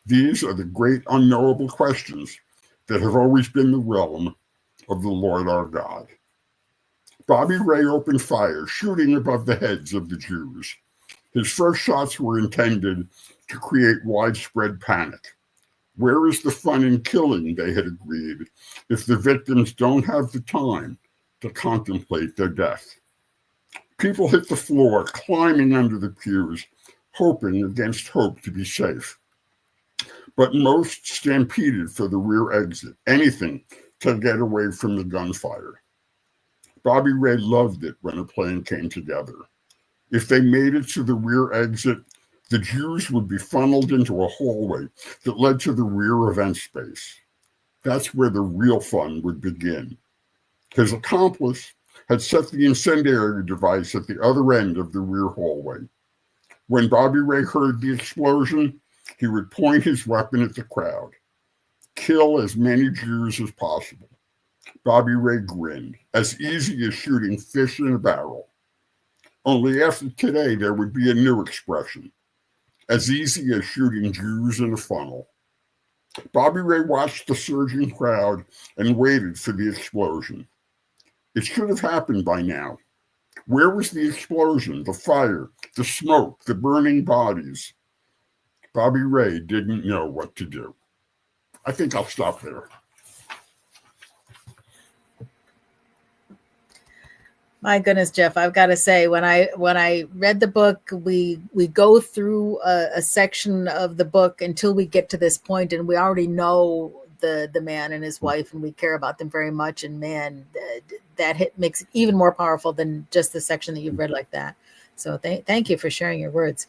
These are the great unknowable questions that have always been the realm of the Lord our God. Bobby Ray opened fire, shooting above the heads of the Jews. His first shots were intended to create widespread panic. Where is the fun in killing, they had agreed, if the victims don't have the time to contemplate their death? People hit the floor, climbing under the pews, hoping against hope to be safe. But most stampeded for the rear exit, anything to get away from the gunfire. Bobby Ray loved it when a plane came together. If they made it to the rear exit, the Jews would be funneled into a hallway that led to the rear event space. That's where the real fun would begin. His accomplice had set the incendiary device at the other end of the rear hallway. When Bobby Ray heard the explosion, he would point his weapon at the crowd. Kill as many Jews as possible. Bobby Ray grinned, as easy as shooting fish in a barrel. Only after today, there would be a new expression, as easy as shooting Jews in a funnel. Bobby Ray watched the surging crowd and waited for the explosion. It should have happened by now. Where was the explosion, the fire, the smoke, the burning bodies? Bobby Ray didn't know what to do. I think I'll stop there. My goodness, Jeff, I've got to say, when I read the book, we go through a section of the book until we get to this point, and we already know the man and his wife, and we care about them very much. And man, that hit makes it even more powerful than just the section that you've read like that. So thank you for sharing your words.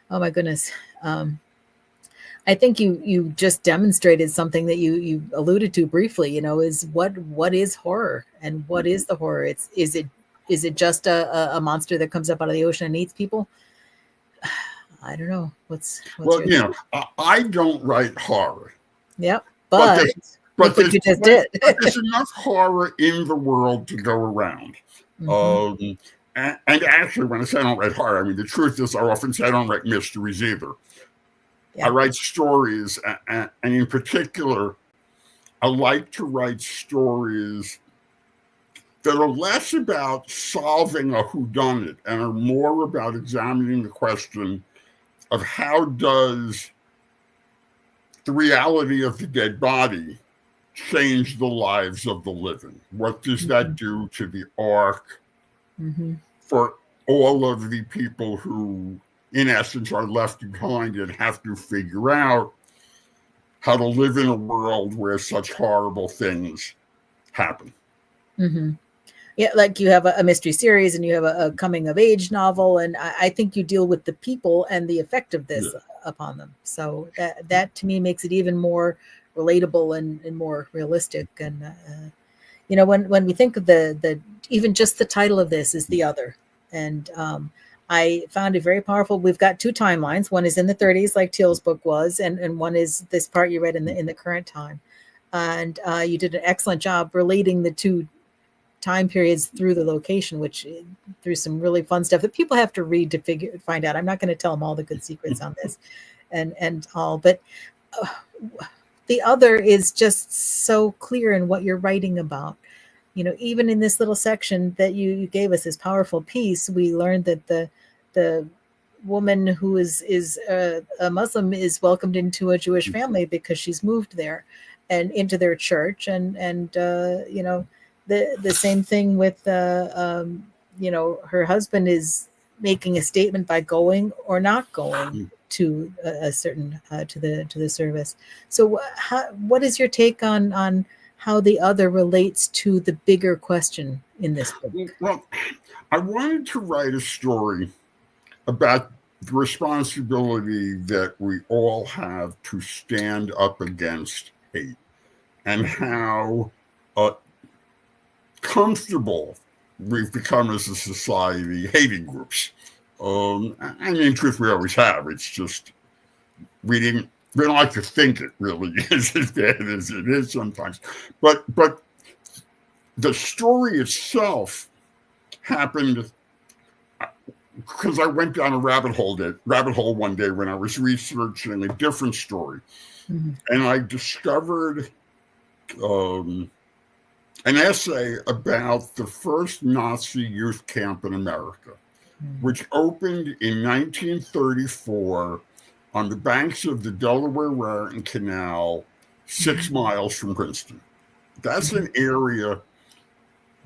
Oh my goodness. I think you just demonstrated something that you alluded to briefly, is what is horror, and what is the horror? Is it just a monster that comes up out of the ocean and eats people? I don't know. What's Well, I don't write horror. Yep. But look what you just did. There's enough horror in the world to go around. Mm-hmm. And actually, when I say I don't write horror, I mean, the truth is I often say I don't write mysteries either. Yeah. I write stories, and in particular, I like to write stories that are less about solving a whodunit and are more about examining the question of how does the reality of the dead body change the lives of the living? What does that do to the arc for all of the people who, in essence, are left behind and have to figure out how to live in a world where such horrible things happen? Mm-hmm. Yeah, like you have a mystery series and you have a coming of age novel, and I think you deal with the people and the effect of this upon them. So that to me makes it even more relatable and more realistic. And when we think of the even just the title of this is The Other, and I found it very powerful. We've got two timelines. One is in the 30s, like TEEL's book was, and one is this part you read in the current time. And you did an excellent job relating the two time periods through the location, which through some really fun stuff that people have to read to find out. I'm not going to tell them all the good secrets on this and all, but The Other is just so clear in what you're writing about. Even in this little section that you gave us, this powerful piece, we learned that the woman who is a Muslim is welcomed into a Jewish family because she's moved there and into their church, and the same thing with her husband is making a statement by going or not going to a certain to the service. So what is your take on how The Other relates to the bigger question in this book? Well, I wanted to write a story about the responsibility that we all have to stand up against hate, and how comfortable we've become as a society hating groups. I mean, in truth, we always have. It's just we don't like to think it really is as bad as it is sometimes. But the story itself happened because I went down a rabbit hole one day when I was researching a different story, and I discovered an essay about the first Nazi youth camp in America, which opened in 1934 on the banks of the Delaware Raritan Canal, 6 miles from Princeton. That's an area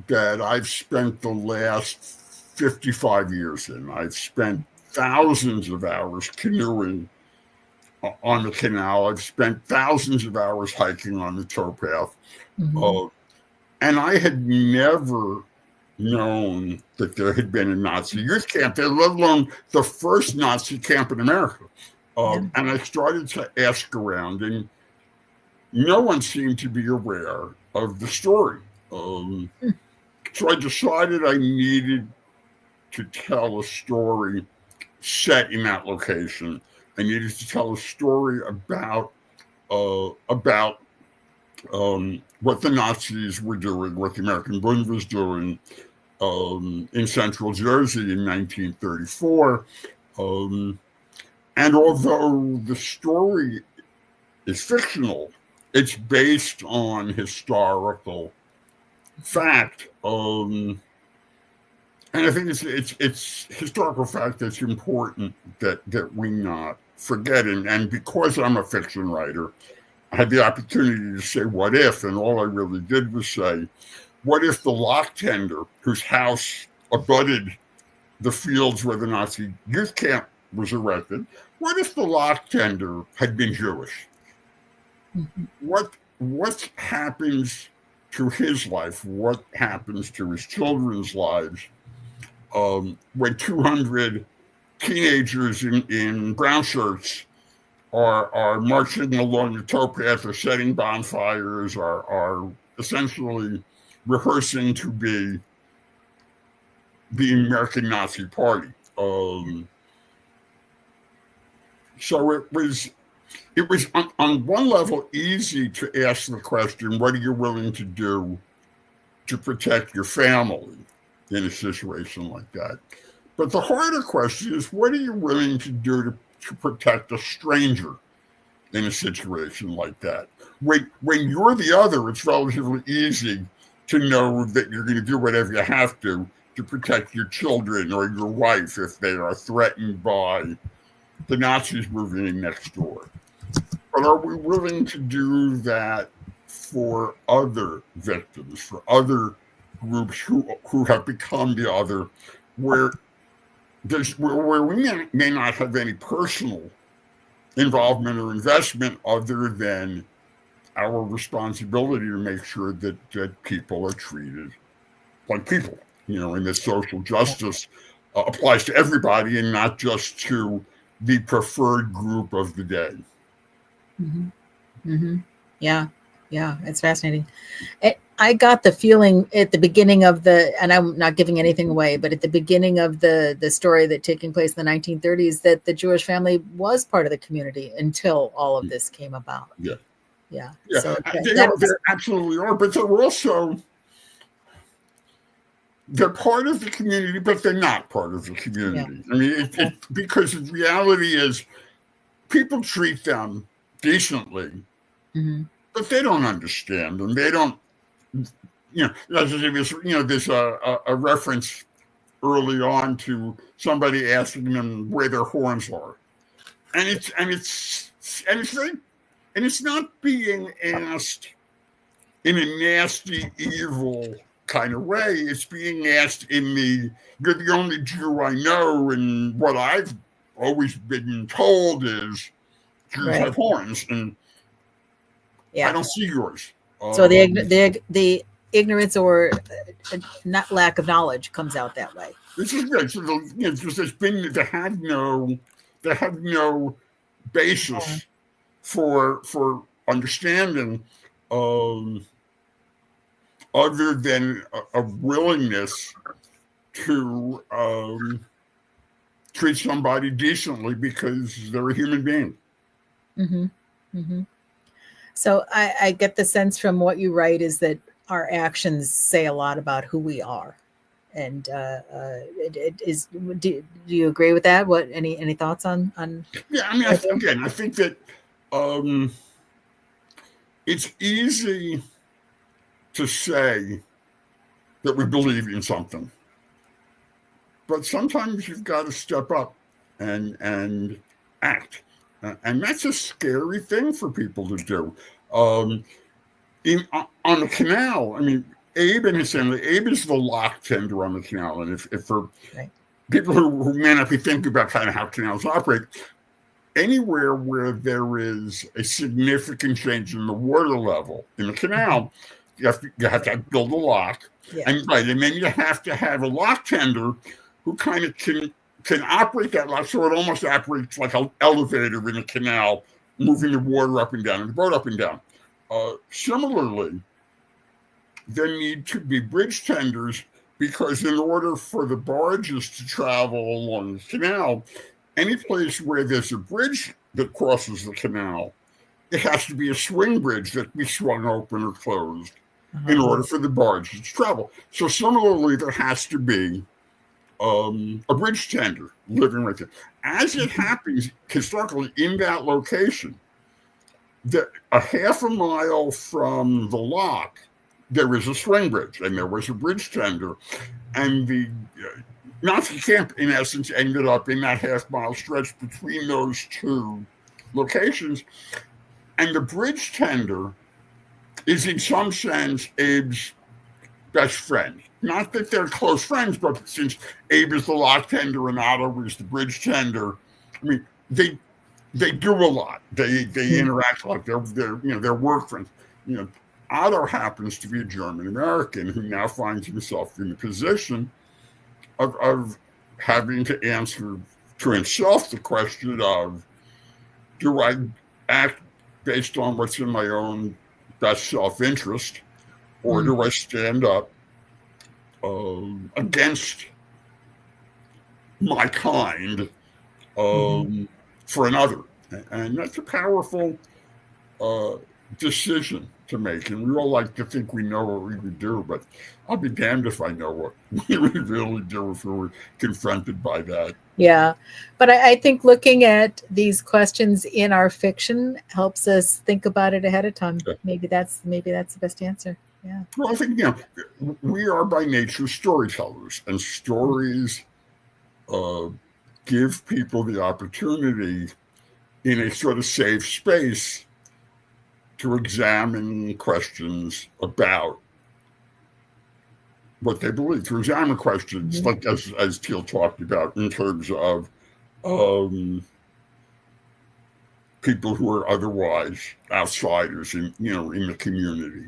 that I've spent the last 55 years in. I've spent thousands of hours canoeing on the canal. I've spent thousands of hours hiking on the towpath. And I had never known that there had been a Nazi youth camp there, let alone the first Nazi camp in America. And I started to ask around, and no one seemed to be aware of the story. So I decided I needed to tell a story set in that location. I needed to tell a story about what the Nazis were doing, what the American Bund was doing in central Jersey in 1934. And although the story is fictional, it's based on historical fact. And I think it's historical fact that's important that we not forget. And because I'm a fiction writer, I had the opportunity to say, what if? And all I really did was say, what if the lock tender whose house abutted the fields where the Nazi youth camp was erected, what if the lock tender had been Jewish? What happens to his life? What happens to his children's lives when 200 teenagers in brown shirts are marching along the towpath, or setting bonfires, are essentially rehearsing to be the American Nazi Party? So it was on one level easy to ask the question, what are you willing to do to protect your family in a situation like that? But the harder question is, what are you willing to do to protect a stranger in a situation like that? When you're the other, it's relatively easy to know that you're going to do whatever you have to protect your children or your wife if they are threatened by the Nazis moving in next door. But are we willing to do that for other victims, for other groups who have become the other, where we may not have any personal involvement or investment other than our responsibility to make sure that people are treated like people, and that social justice applies to everybody and not just to the preferred group of the day. Yeah, it's fascinating. I got the feeling at the beginning of and I'm not giving anything away, but at the beginning of the story that taking place in the 1930s, that the Jewish family was part of the community until all of this came about. Yeah. So there absolutely are, but they're part of the community, but they're not part of the community. I mean, because the reality is people treat them decently, but they don't understand them. They don't, there's a reference early on to somebody asking them where their horns are. And it's not being asked in a nasty, evil kind of way. It's being asked in you're the only Jew I know, and what I've always been told is Jews have horns, and I don't see yours. So the ignorance or not lack of knowledge comes out that way. This is great. So they have no basis for understanding other than a willingness to treat somebody decently because they're a human being. Mm-hmm. Mm-hmm. So I get the sense from what you write is that our actions say a lot about who we are. And it is. Do you agree with that? What any thoughts on? Yeah, I mean, I think that it's easy to say that we believe in something, but sometimes you've got to step up and act, and that's a scary thing for people to do. On the canal, I mean. Abe and his family. Abe is the lock tender on the canal, and if for people who may not be thinking about kind of how canals operate, anywhere where there is a significant change in the water level in the canal, you have to build a lock, and then you have to have a lock tender who kind of can operate that lock, so it almost operates like an elevator in a canal, moving the water up and down and the boat up and down. Similarly, there need to be bridge tenders because in order for the barges to travel along the canal, any place where there's a bridge that crosses the canal, it has to be a swing bridge that be swung open or closed in order for the barges to travel. So similarly, there has to be a bridge tender living right there. As it happens historically in that location, a half a mile from the lock, there is a swing bridge, and there was a bridge tender, and the Nazi camp, in essence, ended up in that half-mile stretch between those two locations, and the bridge tender is, in some sense, Abe's best friend. Not that they're close friends, but since Abe is the lock tender and Otto is the bridge tender, I mean, they do a lot. They interact a lot. They're work friends. Otto happens to be a German American who now finds himself in the position of having to answer to himself the question of, do I act based on what's in my own best self-interest, or do I stand up against my kind for another? And that's a powerful decision to make, and we all like to think we know what we would do, but I'll be damned if I know what we would really do if we were confronted by that. Yeah, but I think looking at these questions in our fiction helps us think about it ahead of time. Yeah. Maybe that's the best answer. Yeah. Well, I think we are by nature storytellers, and stories give people the opportunity in a sort of safe space to examine questions about what they believe, to examine questions like as TEEL talked about in terms of people who are otherwise outsiders in the community.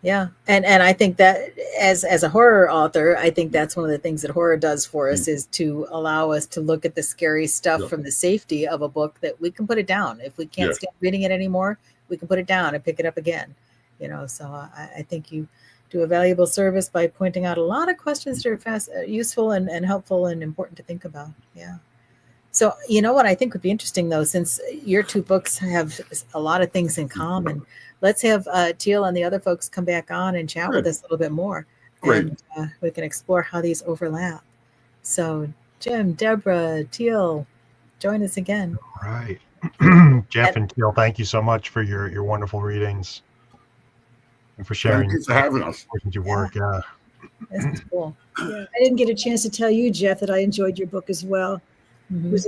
Yeah, and I think that as a horror author, I think that's one of the things that horror does for us is to allow us to look at the scary stuff from the safety of a book that we can put it down. If we can't stand reading it anymore, we can put it down and pick it up again. So I think you do a valuable service by pointing out a lot of questions that are useful and helpful and important to think about. Yeah. So, what I think would be interesting, though, since your two books have a lot of things in common, let's have TEEL and the other folks come back on and chat with us a little bit more. Great. And we can explore how these overlap. So, Jim, Debra, TEEL, join us again. All right. Jeff and TEEL, thank you so much for your wonderful readings and for sharing. Thank you for having us. Your work. This is cool. Yeah, I didn't get a chance to tell you, Jeff, that I enjoyed your book as well.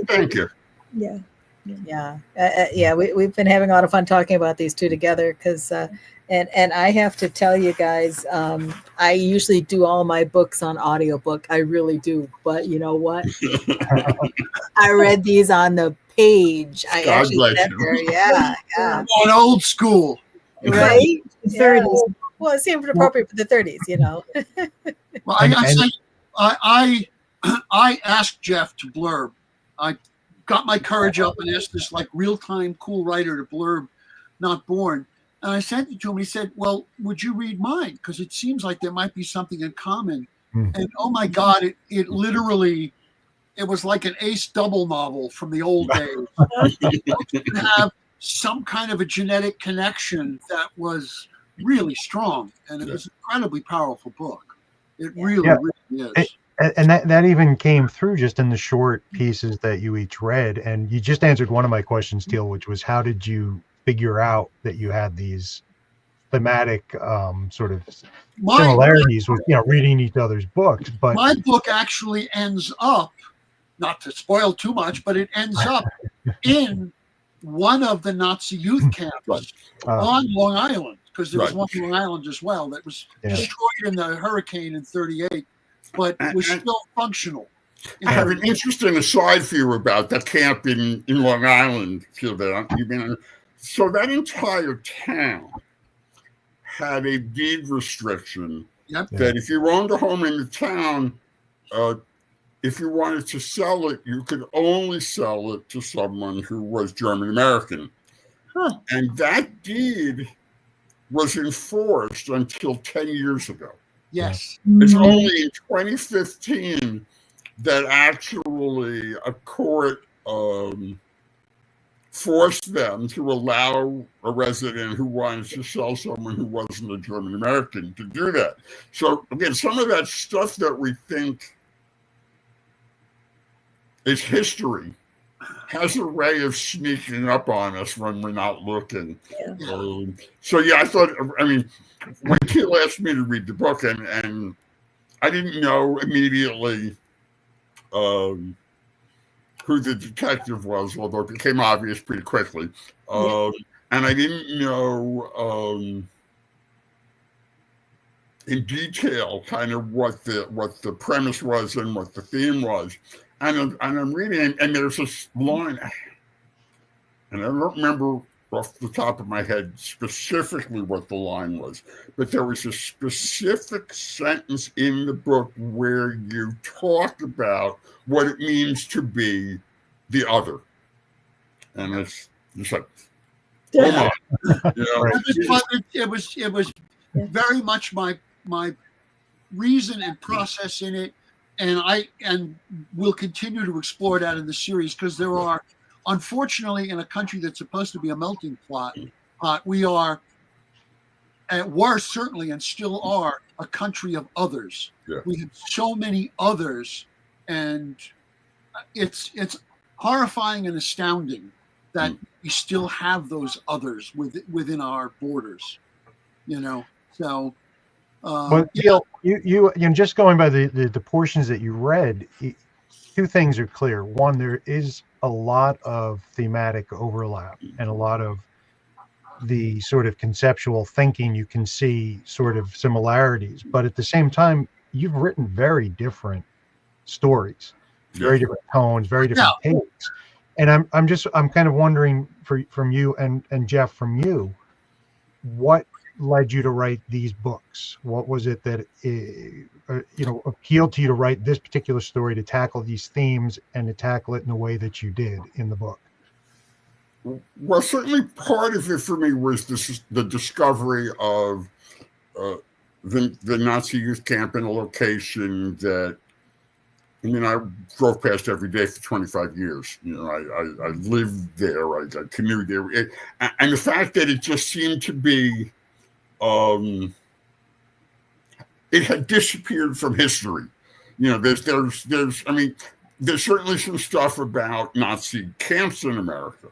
Thank you. Yeah. We've been having a lot of fun talking about these two together because and I have to tell you guys, I usually do all my books on audiobook. I really do. But you know what? I read these on the page. I God actually sat there. Yeah. On old school. Right? 30s. Well, it seemed appropriate for the 30s, Well, I asked Jeff to blurb. I got my courage up and asked this like real-time cool writer to blurb Not Born. And I sent it to him. He said, well, would you read mine? Because it seems like there might be something in common. And oh my God, it literally, it was like an ace double novel from the old days. It have some kind of a genetic connection that was really strong. And it was an incredibly powerful book. It really, really is. And that even came through just in the short pieces that you each read. And you just answered one of my questions, TEEL, which was how did you figure out that you had these thematic sort of similarities with reading each other's books? But my book actually ends up, not to spoil too much, but it ends up in one of the Nazi youth camps on Long Island, because there was one on Long Island as well that was destroyed in the hurricane in '38, but was still functional. I have an interesting aside for you about that camp in Long Island. So that entire town had a deed restriction that if you owned a home in the town, if you wanted to sell it, you could only sell it to someone who was German American. And that deed was enforced until 10 years ago. Yes. It's only in 2015 that actually a court forced them to allow a resident who wanted to sell someone who wasn't a German American to do that. So again, some of that stuff that we think is history has a way of sneaking up on us when we're not looking. I thought, when TEEL asked me to read the book, and I didn't know immediately who the detective was, although it became obvious pretty quickly. And I didn't know in detail kind of what the premise was and what the theme was. And I'm reading, and there's this line, and I don't remember off the top of my head specifically what the line was, but there was a specific sentence in the book where you talk about what it means to be the other. And it's like, oh my. It was very much my reason and process in it. And we'll continue to explore that in the series, because there are, unfortunately, in a country that's supposed to be a melting pot, we are, were certainly and still are, a country of others. We have so many others, and it's horrifying and astounding that we still have those others within our borders. So. But TEEL, you just going by the portions that you read, two things are clear. One, there is a lot of thematic overlap and a lot of the sort of conceptual thinking. You can see sort of similarities, but at the same time, you've written very different stories, very different tones, very different takes. And I'm kind of wondering from you and Jeff, from you, what led you to write these books? What was it that appealed to you to write this particular story, to tackle these themes and to tackle it in the way that you did in the book? Well, certainly part of it for me was the discovery of the Nazi youth camp in a location that, I drove past every day for 25 years. I lived there, I commuted there. And the fact that it just seemed to be, it had disappeared from history. There's certainly some stuff about Nazi camps in America,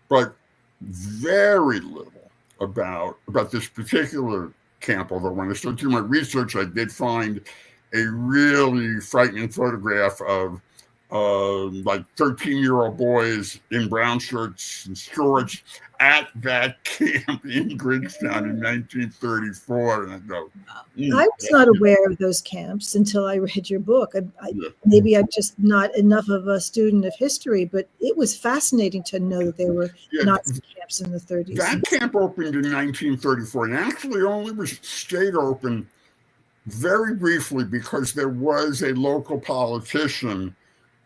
but very little about this particular camp. Although when I started doing my research, I did find a really frightening photograph of 13-year-old boys in brown shirts and shorts at that camp in Gridstown in 1934. And I go, I was not aware of those camps until I read your book. Maybe I'm just not enough of a student of history, but it was fascinating to know that there were Nazi camps in the 30s. That camp opened in 1934 and actually only stayed open very briefly because there was a local politician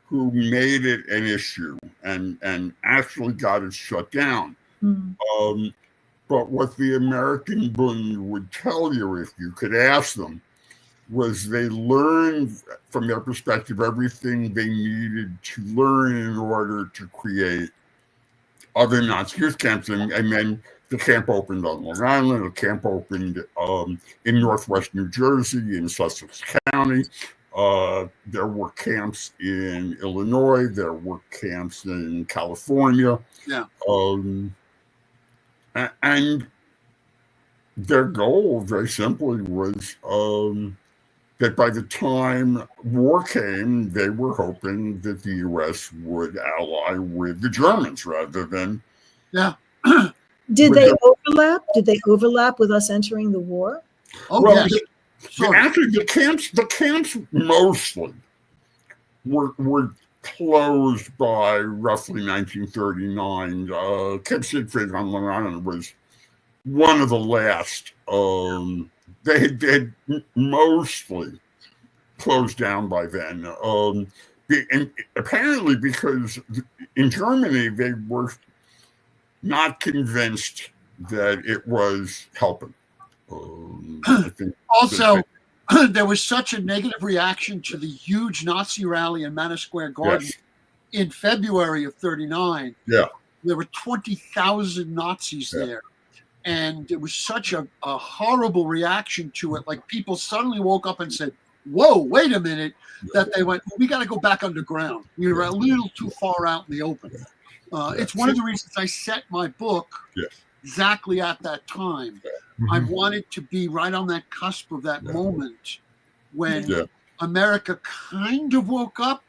who made it an issue and actually got it shut down. But what the American Bund would tell you, if you could ask them, was they learned from their perspective everything they needed to learn in order to create other Nazi youth camps. And then the camp opened on Long Island, the camp opened in Northwest New Jersey, in Sussex County. There were camps in Illinois, there were camps in California. Yeah. And their goal, very simply, was that by the time war came, they were hoping that the U.S. would ally with the Germans rather than. Yeah. Did they overlap? Did they overlap with us entering the war? Oh, well, yes. actually, the camps mostly were closed by roughly 1939. Camp Siegfried on Long Island was one of the last. They had mostly closed down by then. And apparently because in Germany, they were not convinced that it was helping. I think Also, there was such a negative reaction to the huge Nazi rally in Manor Square Garden in February of 39. Yeah. There were 20,000 Nazis there. And it was such a horrible reaction to it. Like people suddenly woke up and said, whoa, wait a minute, that they went, we got to go back underground. We were a little too far out in the open. It's one of the reasons I set my book exactly at that time. I wanted to be right on that cusp of that moment when America kind of woke up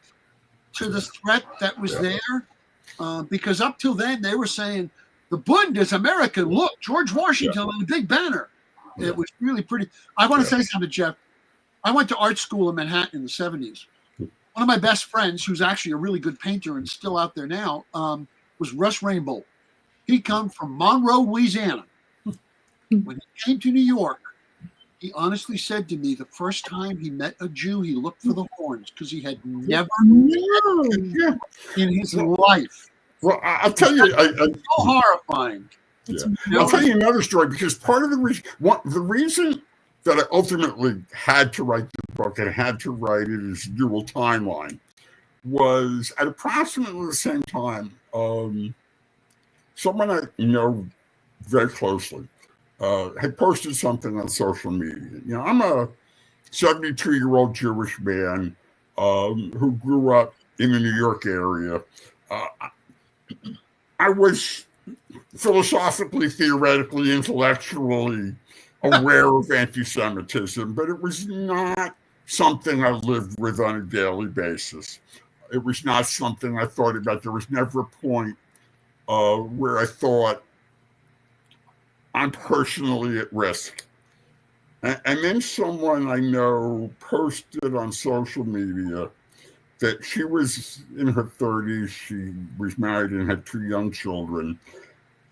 to the threat that was there. Because up till then, they were saying, the Bund is American. Look, George Washington on the big banner. It was really pretty. I want to say something, Jeff. I went to art school in Manhattan in the 70s. One of my best friends, who's actually a really good painter and still out there now, was Russ Rainbow. He come from Monroe, Louisiana. When he came to New York, he honestly said to me the first time he met a Jew, he looked for the horns because he had never met in his life. Well, I'll tell you, so horrifying. I'll tell you another story because part of the reason that I ultimately had to write the book and had to write it as a dual timeline was at approximately the same time. Someone I know very closely had posted something on social media. You know, I'm a 72-year-old Jewish man who grew up in the New York area. I was philosophically, theoretically, intellectually aware of anti-Semitism, but it was not something I lived with on a daily basis. It was not something I thought about. There was never a point where I thought, I'm personally at risk. And then someone I know posted on social media that she was in her 30s, she was married and had 2 young children,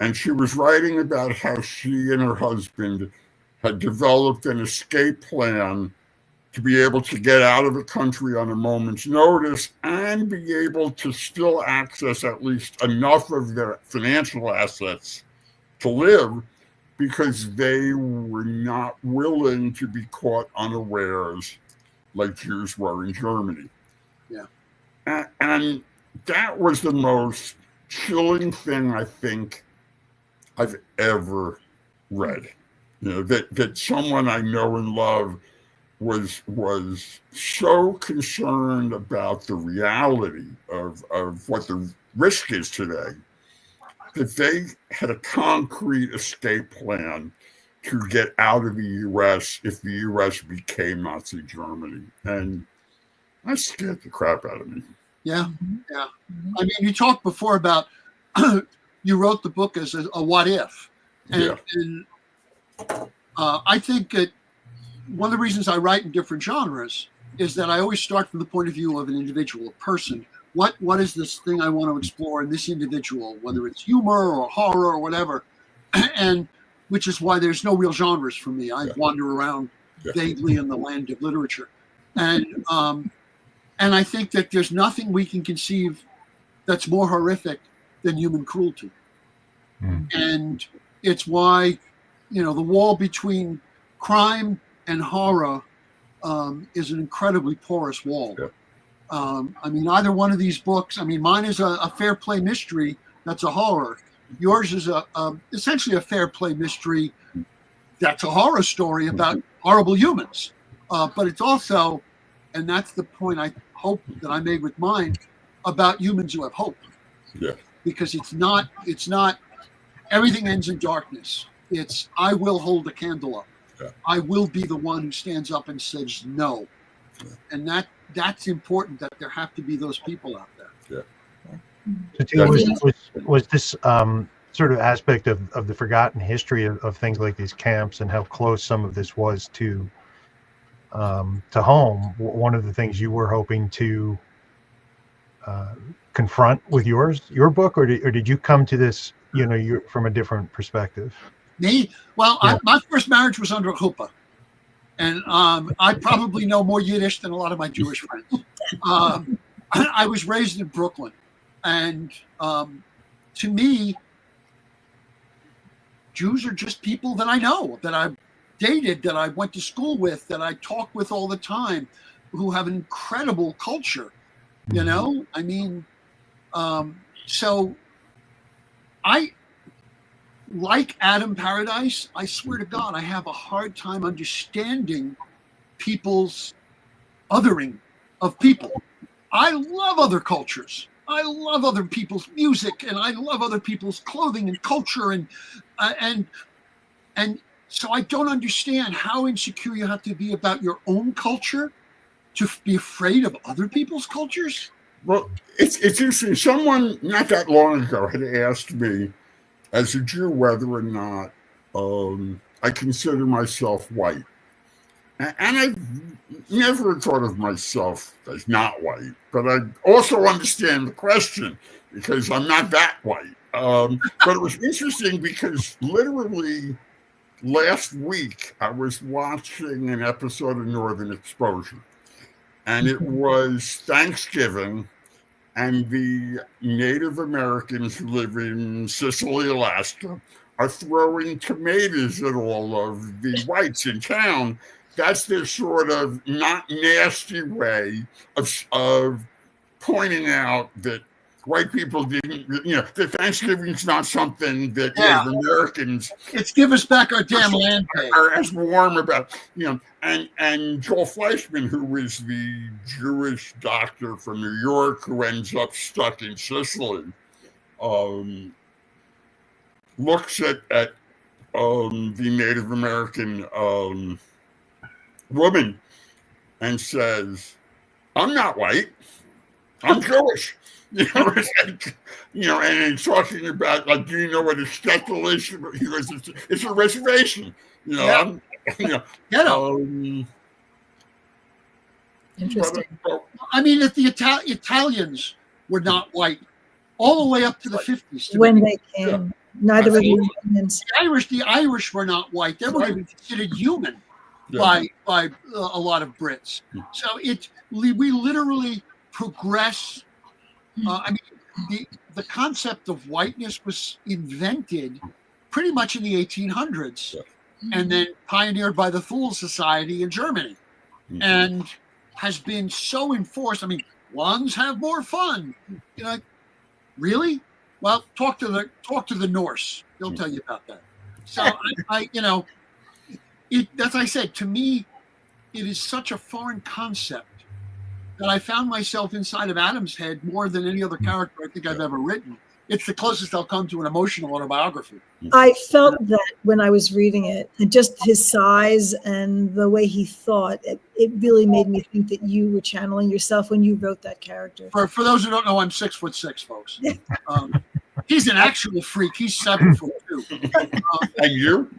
and she was writing about how she and her husband had developed an escape plan to be able to get out of the country on a moment's notice and be able to still access at least enough of their financial assets to live because they were not willing to be caught unawares like Jews were in Germany. And that was the most chilling thing I think I've ever read. You know, that someone I know and love was so concerned about the reality of what the risk is today that they had a concrete escape plan to get out of the U.S. if the U.S. became Nazi Germany. And that scared the crap out of me. Yeah. I mean, you talked before about you wrote the book as a what if. And I think that one of the reasons I write in different genres is that I always start from the point of view of an individual, a person. What is this thing I want to explore in this individual, whether it's humor or horror or whatever, and which is why there's no real genres for me. I wander around vaguely in the land of literature. And I think that there's nothing we can conceive that's more horrific than human cruelty. And It's why, the wall between crime and horror is an incredibly porous wall. Yeah. Either one of these books, mine is a fair play mystery that's a horror. Yours is essentially a fair play mystery that's a horror story about horrible humans. But it's also, and that's the point I hope that I made with mine, about humans who have hope. Yeah. Because it's not everything ends in darkness. It's, I will hold a candle up. Yeah. I will be the one who stands up and says no. Yeah. And that's important, that there have to be those people out there. Yeah. So was this sort of aspect of the forgotten history of things like these camps and how close some of this was to home, one of the things you were hoping to confront with your book, or did you come to this, you're from a different perspective? Me? Well, yeah. My first marriage was under a chuppah. And I probably know more Yiddish than a lot of my Jewish friends. I was raised in Brooklyn. And to me, Jews are just people that I know, that I've dated, that I went to school with, that I talk with all the time, who have an incredible culture, so I, like Adam Paradise, I swear to God, I have a hard time understanding people's othering of people. I love other cultures. I love other people's music, and I love other people's clothing and culture, and so I don't understand how insecure you have to be about your own culture to be afraid of other people's cultures. Well, it's interesting. Someone not that long ago had asked me, as a Jew, whether or not I consider myself white. And I've never thought of myself as not white, but I also understand the question because I'm not that white. But it was interesting because literally last week I was watching an episode of Northern Exposure, and it was Thanksgiving, and the Native Americans who live in Sicily, Alaska, are throwing tomatoes at all of the whites in town. That's their sort of not nasty way of pointing out that white people didn't, that Thanksgiving's not something that Native Americans. It's give us back our damn land. Are as warm about, and Joel Fleischman, who is the Jewish doctor from New York who ends up stuck in Sicily, looks at the Native American woman and says, "I'm not white. I'm Jewish." And he's talking about, like, do you know what a shtetl is? He goes, it's a reservation. Interesting. If the Italians were not white all the way up to the 50s. When they came, neither were the Indians. The Irish were not white. They were even considered human by a lot of Brits. So we literally progress. The concept of whiteness was invented pretty much in the 1800s, and then pioneered by the Thule Society in Germany, and has been so enforced. Ones have more fun. Really? Well, talk to the Norse. They'll tell you about that. So as I said, to me, it is such a foreign concept that I found myself inside of Adam's head more than any other character I think I've ever written. It's the closest I'll come to an emotional autobiography. I felt that when I was reading it, and just his size and the way he thought, it really made me think that you were channeling yourself when you wrote that character. For those who don't know, I'm 6'6", folks. He's an actual freak. He's 7'2". And you?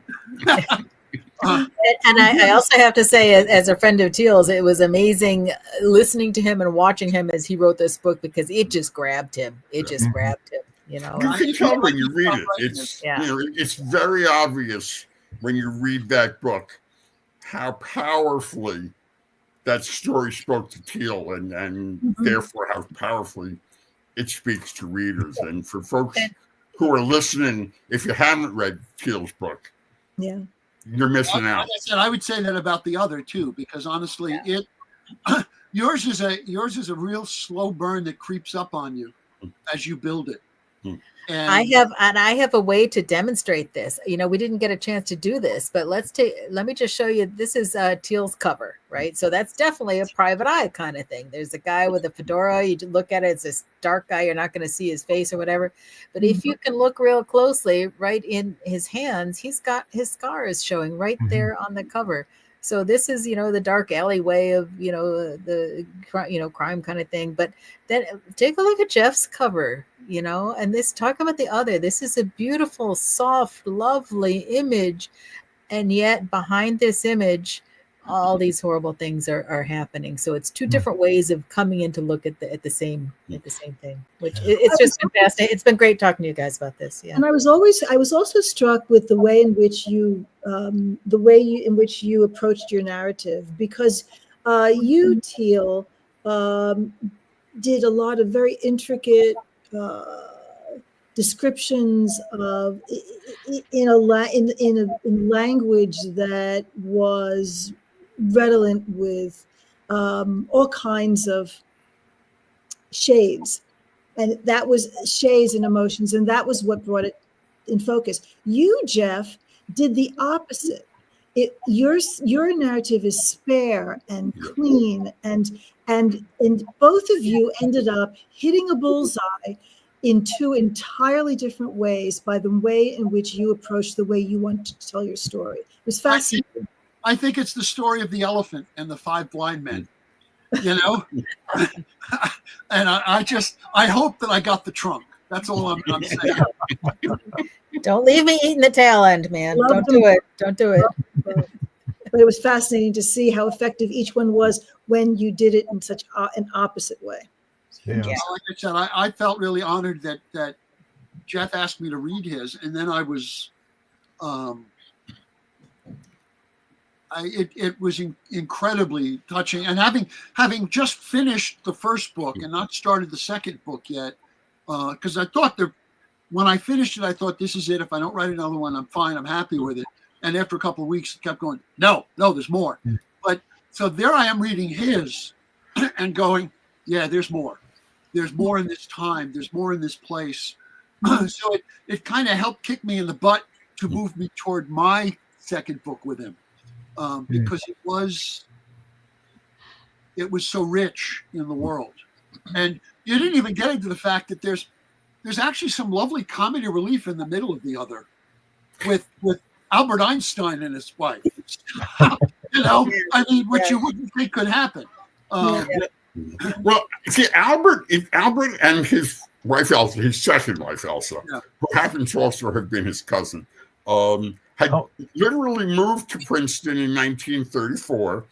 And I also have to say, as a friend of Teal's, it was amazing listening to him and watching him as he wrote this book, because it just grabbed him. It just grabbed him. You can tell when you read it. It's very obvious when you read that book how powerfully that story spoke to Teal, and therefore how powerfully it speaks to readers. And for folks who are listening, if you haven't read TEEL's book, Yeah. you're missing Like out. I said, I would say that about the other too, because honestly, yours is a real slow burn that creeps up on you as you build it. And I have a way to demonstrate this. You know, we didn't get a chance to do this, but let me just show you. This is TEEL's cover, right? So that's definitely a private eye kind of thing. There's a guy with a fedora. You look at it, it's this dark guy. You're not going to see his face or whatever. But if you can look real closely, right in his hands, he's got his scars showing right there on the cover. So this is, you know, the dark alleyway of, you know, the crime kind of thing. But then take a look at Jeff's cover, you know, and this, talk about the other. This is a beautiful, soft, lovely image. And yet behind this image, all these horrible things are happening. So it's two different ways of coming in to look at the same thing, which it's just been fascinating. It's been great talking to you guys about this. Yeah. And I was also struck with the way in which you approached your narrative, because you, TEEL, did a lot of very intricate descriptions of in language that was redolent with all kinds of shades, and that was shades and emotions, and that was what brought it in focus. You, Jeff, did the opposite. Your narrative is spare and clean, and both of you ended up hitting a bullseye in two entirely different ways by the way in which you approached the way you wanted to tell your story. It was fascinating. I think it's the story of the elephant and the 5 blind men, you know? And I hope that I got the trunk. That's all I'm saying. Don't leave me eating the tail end, man. Don't do it. But it was fascinating to see how effective each one was when you did it in such an opposite way. Yeah. Like I said, I felt really honored that Jeff asked me to read his, and then I was, it was incredibly touching. And having just finished the first book and not started the second book yet, because I thought when I finished it, I thought, this is it. If I don't write another one, I'm fine. I'm happy with it. And after a couple of weeks, it kept going, no, there's more. But so there I am reading his and going, yeah, there's more. There's more in this time. There's more in this place. So it kind of helped kick me in the butt to move me toward my second book with him, because it was so rich in the world. And you didn't even get into the fact that there's actually some lovely comedy relief in the middle of the other, with Albert Einstein and his wife. You know, I mean, which you wouldn't think could happen. Well, see, Albert and his wife Elsa, his second wife Elsa, who happens to also have been his cousin, had literally moved to Princeton in 1934,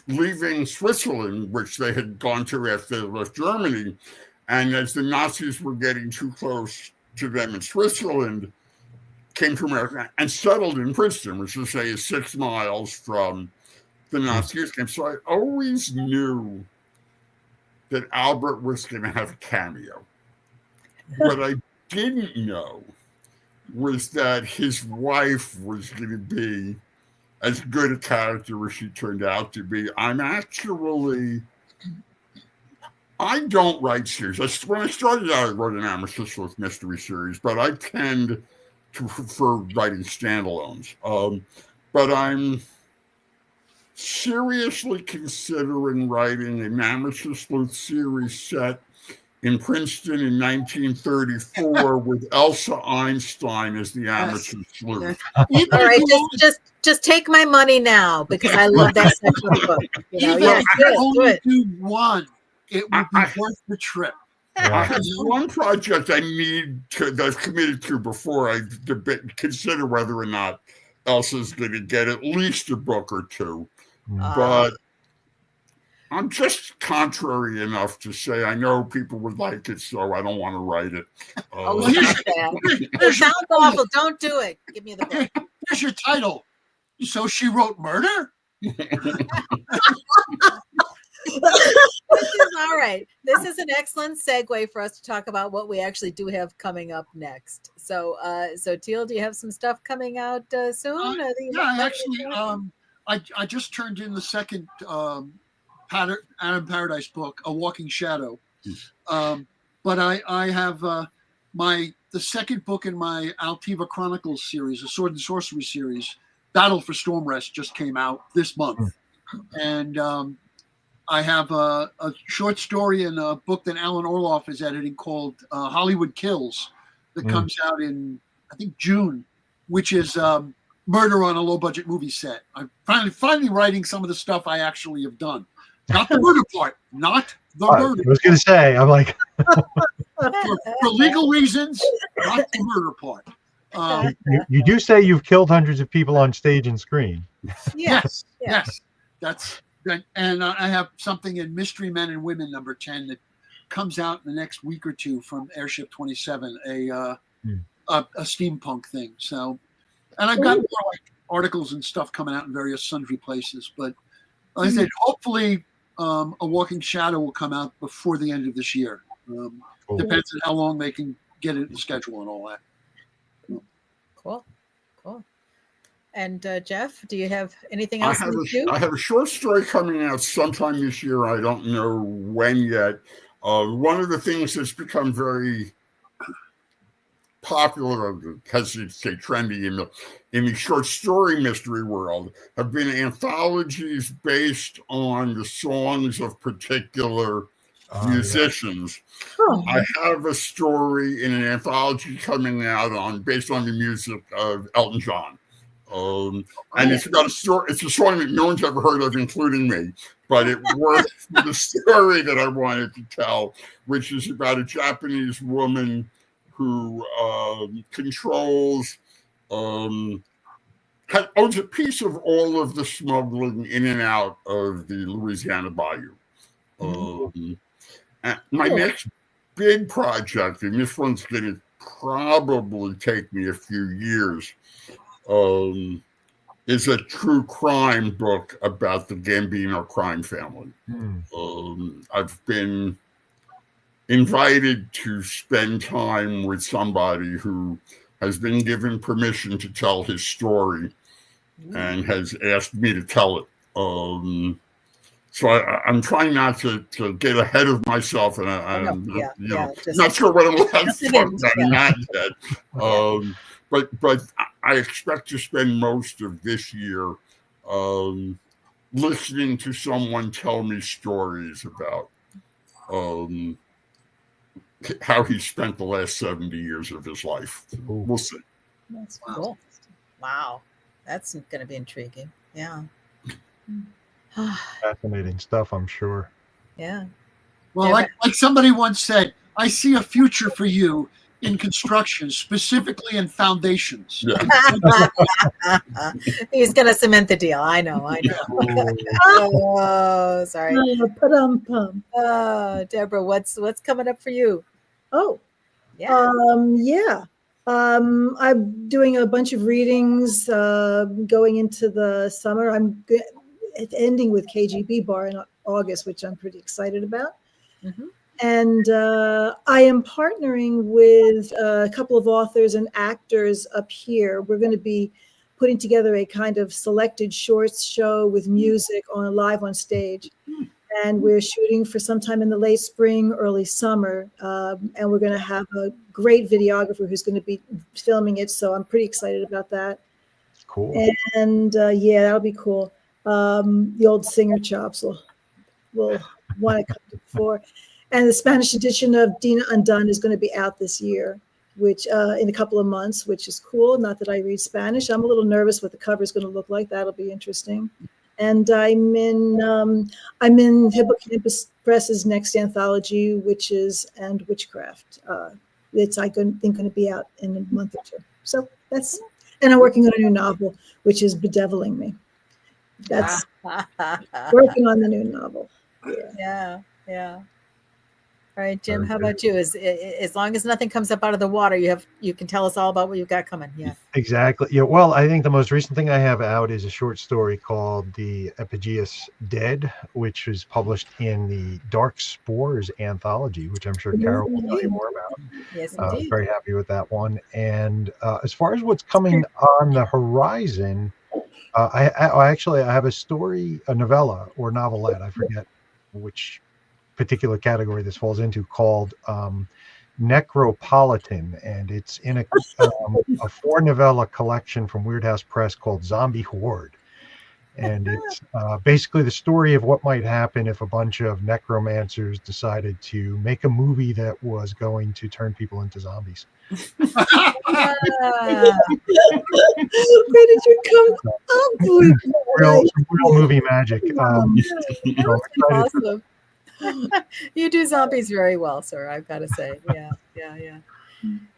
leaving Switzerland, which they had gone to after they left Germany. And as the Nazis were getting too close to them in Switzerland, came to America and settled in Princeton, which is, say, is 6 miles from the Nazi camp. So I always knew that Albert was going to have a cameo. What I didn't know was that his wife was going to be as good a character as she turned out to be. I don't write series. When I started out, I wrote an amateur with mystery series, but I tend to prefer writing standalones. But I'm seriously considering writing an amateur sleuth series set in Princeton in 1934 with Elsa Einstein as the amateur sleuth. All right, just take my money now, because I love that section of the book. You know, Even if I do only it. do one, it would be worth the trip. I have one project that I've committed to before I consider whether or not Elsa's going to get at least a book or two. But I'm just contrary enough to say I know people would like it, so I don't want to write it. It sounds awful. Don't do it. Give me the book. Here's your title. So she wrote murder? This is all right. This this is an excellent segue for us to talk about what we actually do have coming up next. So, Teal, do you have some stuff coming out soon? I just turned in the second Adam Paradise book, A Walking Shadow. But I have the second book in my Altiva Chronicles series, a Sword and Sorcery series, Battle for Stormrest, just came out this month. And I have a short story and a book that Alan Orloff is editing called Hollywood Kills that comes out in, I think, June, which is murder on a low-budget movie set. I'm finally writing some of the stuff I actually have done. Not the murder part, not the murder. I was going to say, I'm like... for legal reasons, not the murder part. You do say you've killed hundreds of people on stage and screen. Yes. And I have something in Mystery Men and Women #10 that comes out in the next week or two from Airship 27, a steampunk thing. So, and I've got more articles and stuff coming out in various sundry places. But like I said, hopefully, A Walking Shadow will come out before the end of this year. Depends on how long they can get it in the schedule and all that. Cool. And Jeff, do you have anything else? I have a short story coming out sometime this year. I don't know when yet. One of the things that's become very popular, hesitate to say trendy, in the short story mystery world have been anthologies based on the songs of particular musicians. I have a story in an anthology coming out based on the music of Elton John. And it's got a story. It's a song that no one's ever heard of, including me, but it worked for the story that I wanted to tell, which is about a Japanese woman who controls, owns a piece of all of the smuggling in and out of the Louisiana Bayou. My next big project, and this one's going to probably take me a few years, is a true crime book about the Gambino crime family. I've been invited to spend time with somebody who has been given permission to tell his story and has asked me to tell it. So I'm trying not to get ahead of myself, and I'm not sure what I'm allowed to talk about. Not yet. But I expect to spend most of this year listening to someone tell me stories about how he spent the last 70 years of his life. We'll see. That's cool. Wow. That's going to be intriguing. Yeah. Fascinating stuff, I'm sure. Yeah. Well, like somebody once said, I see a future for you in construction, specifically in foundations. Yeah. He's going to cement the deal. I know. Oh, sorry. Deborah, what's coming up for you? Oh, yeah. I'm doing a bunch of readings going into the summer. I'm ending with KGB Bar in August, which I'm pretty excited about. And I am partnering with a couple of authors and actors up here. We're going to be putting together a kind of selected shorts show with music live on stage. And we're shooting for sometime in the late spring, early summer. And we're going to have a great videographer who's going to be filming it. So I'm pretty excited about that. Cool. And that'll be cool. The old singer chops will want to come to the fore. And the Spanish edition of Dina Undone is going to be out this year, which in a couple of months, which is cool. Not that I read Spanish. I'm a little nervous what the cover is going to look like. That'll be interesting. And I'm in Hippocampus Press's next anthology, Witches and Witchcraft. It's I think going to be out in a month or two. So and I'm working on a new novel, which is Bedeviling Me. That's working on the new novel. Yeah. All right, Jim, Very how good. about you? As long as nothing comes up out of the water, you can tell us all about what you've got coming. Yeah. Exactly. Yeah. Well, I think the most recent thing I have out is a short story called "The Epigeus Dead," which is published in the Dark Spores anthology, which I'm sure Carol will tell you more about. Yes, indeed. Very happy with that one. And as far as what's coming on the horizon, I actually I have a story, a novella or novelette. I forget which particular category this falls into, called Necropolitan, and it's in a 4-novella collection from Weird House Press called Zombie Horde. And it's basically the story of what might happen if a bunch of necromancers decided to make a movie that was going to turn people into zombies. Ah, Where did you come up with that? Some real movie magic. So I'm excited for awesome. You do zombies very well, sir. I've got to say, yeah.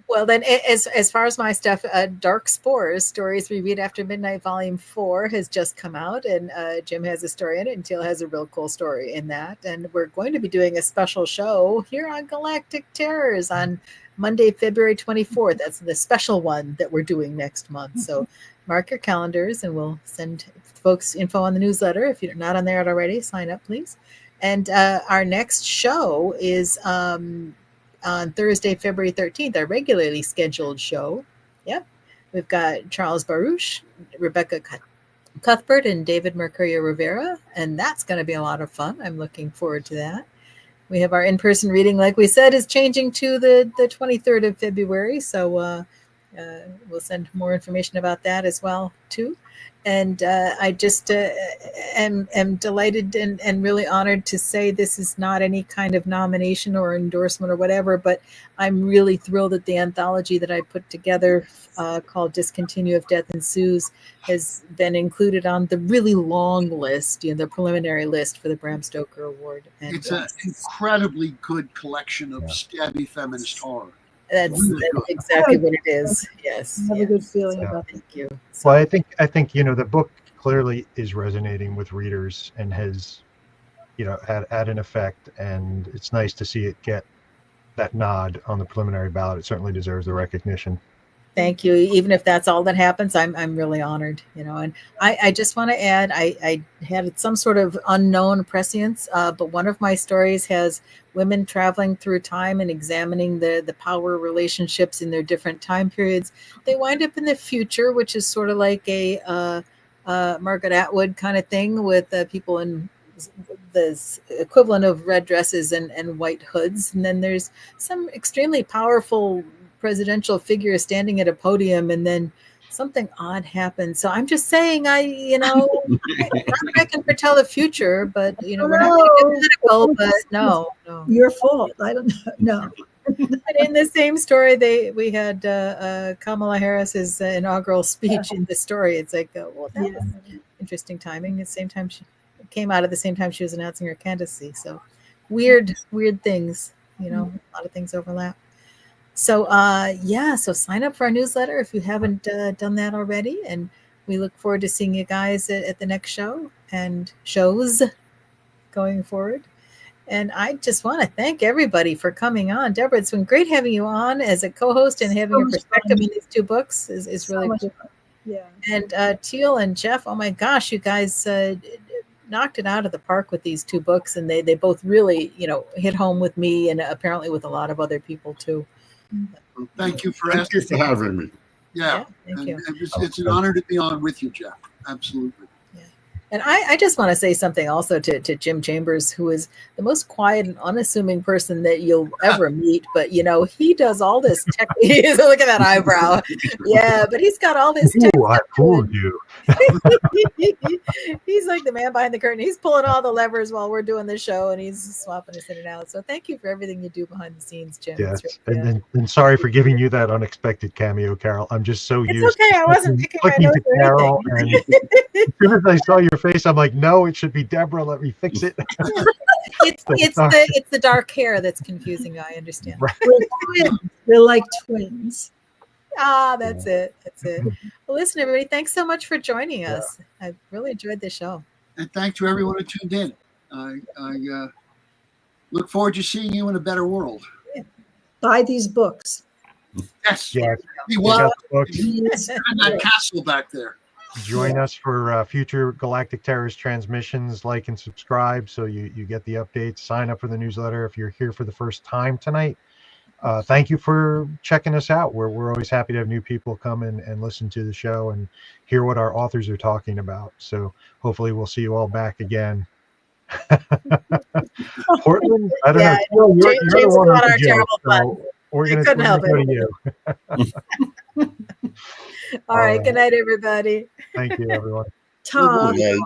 Well, then, as far as my stuff, Dark Spores, Stories We Read After Midnight, Volume 4 has just come out, and Jim has a story in it, and Teal has a real cool story in that. And we're going to be doing a special show here on Galactic Terrors on Monday, February 24th. That's the special one that we're doing next month. So mark your calendars, and we'll send folks info on the newsletter. If you're not on there already, sign up, please. And our next show is on Thursday, February 13th, our regularly scheduled show. Yep. We've got Charles Baruch, Rebecca Cuthbert, and David Mercurio Rivera, and that's going to be a lot of fun. I'm looking forward to that. We have our in-person reading, like we said, is changing to the 23rd of February, so we'll send more information about that as well, too. And I just am delighted and really honored to say this is not any kind of nomination or endorsement or whatever, but I'm really thrilled that the anthology that I put together called Discontinue If Death Ensues has been included on the really long list, the preliminary list for the Bram Stoker Award. And It's an incredibly good collection of stabby feminist horror. That's exactly what it is. Yes. I have a good feeling Yeah. about it. Thank you. Well, I think the book clearly is resonating with readers and has had an effect, and it's nice to see it get that nod on the preliminary ballot. It certainly deserves the recognition. Thank you. Even if that's all that happens, I'm really honored, and I just want to add, I had some sort of unknown prescience, but one of my stories has women traveling through time and examining the power relationships in their different time periods. They wind up in the future, which is sort of like a Margaret Atwood kind of thing, with people in the equivalent of red dresses and white hoods. And then there's some extremely powerful presidential figure standing at a podium, and then something odd happens. So I'm just saying, I can foretell the future, but we're not going to get political. But no, Your fault. I don't know. But in the same story, we had Kamala Harris's inaugural speech in the story. It's like, well, that was interesting timing. At the same time, she came out at the same time she was announcing her candidacy. So weird things. A lot of things overlap. So so sign up for our newsletter if you haven't done that already, and we look forward to seeing you guys at the next show and shows going forward. And I just want to thank everybody for coming on. Deborah, it's been great having you on as a co-host, and having your perspective on these two books is really cool. Yeah. And Teal and Jeff, oh my gosh, you guys knocked it out of the park with these two books, and they both really hit home with me, and apparently with a lot of other people too. Well, thank you for Thank you asking. for having me. Yeah, thank you. It's an honor to be on with you, Jeff. Absolutely. And I just want to say something also to Jim Chambers, who is the most quiet and unassuming person that you'll ever meet. But, he does all this tech. Look at that eyebrow. Yeah, but he's got all this tech. Ooh, I fooled you. He's like the man behind the curtain. He's pulling all the levers while we're doing the show, and he's swapping us in and out. So thank you for everything you do behind the scenes, Jim. Yes, really and sorry for giving you that unexpected cameo, Carol. I'm just so used. It's okay. I wasn't picking my looking nose to or Carol, anything. and as soon as I saw your face, I'm like, no, it should be Deborah. Let me fix it. It's the dark hair that's confusing you. I understand. Right. We're like twins. That's it. Well, listen, everybody, thanks so much for joining us. I've really enjoyed this show. And thanks to everyone who tuned in. Look forward to seeing you in a better world. Buy these books. Yes. Yeah, Be check well. out the books. And that castle back there. Join us for future Galactic Terrors transmissions. Like and subscribe so you get the updates. Sign up for the newsletter if you're here for the first time tonight. Thank you for checking us out. We're always happy to have new people come and listen to the show and hear what our authors are talking about. So hopefully we'll see you all back again. Portland, I don't Yeah, know. Phil, you're James the one got with our the joke, terrible fun. so we're gonna couldn't help go it. to you. All right. Good night, everybody. Thank you, everyone. Tom. Good night.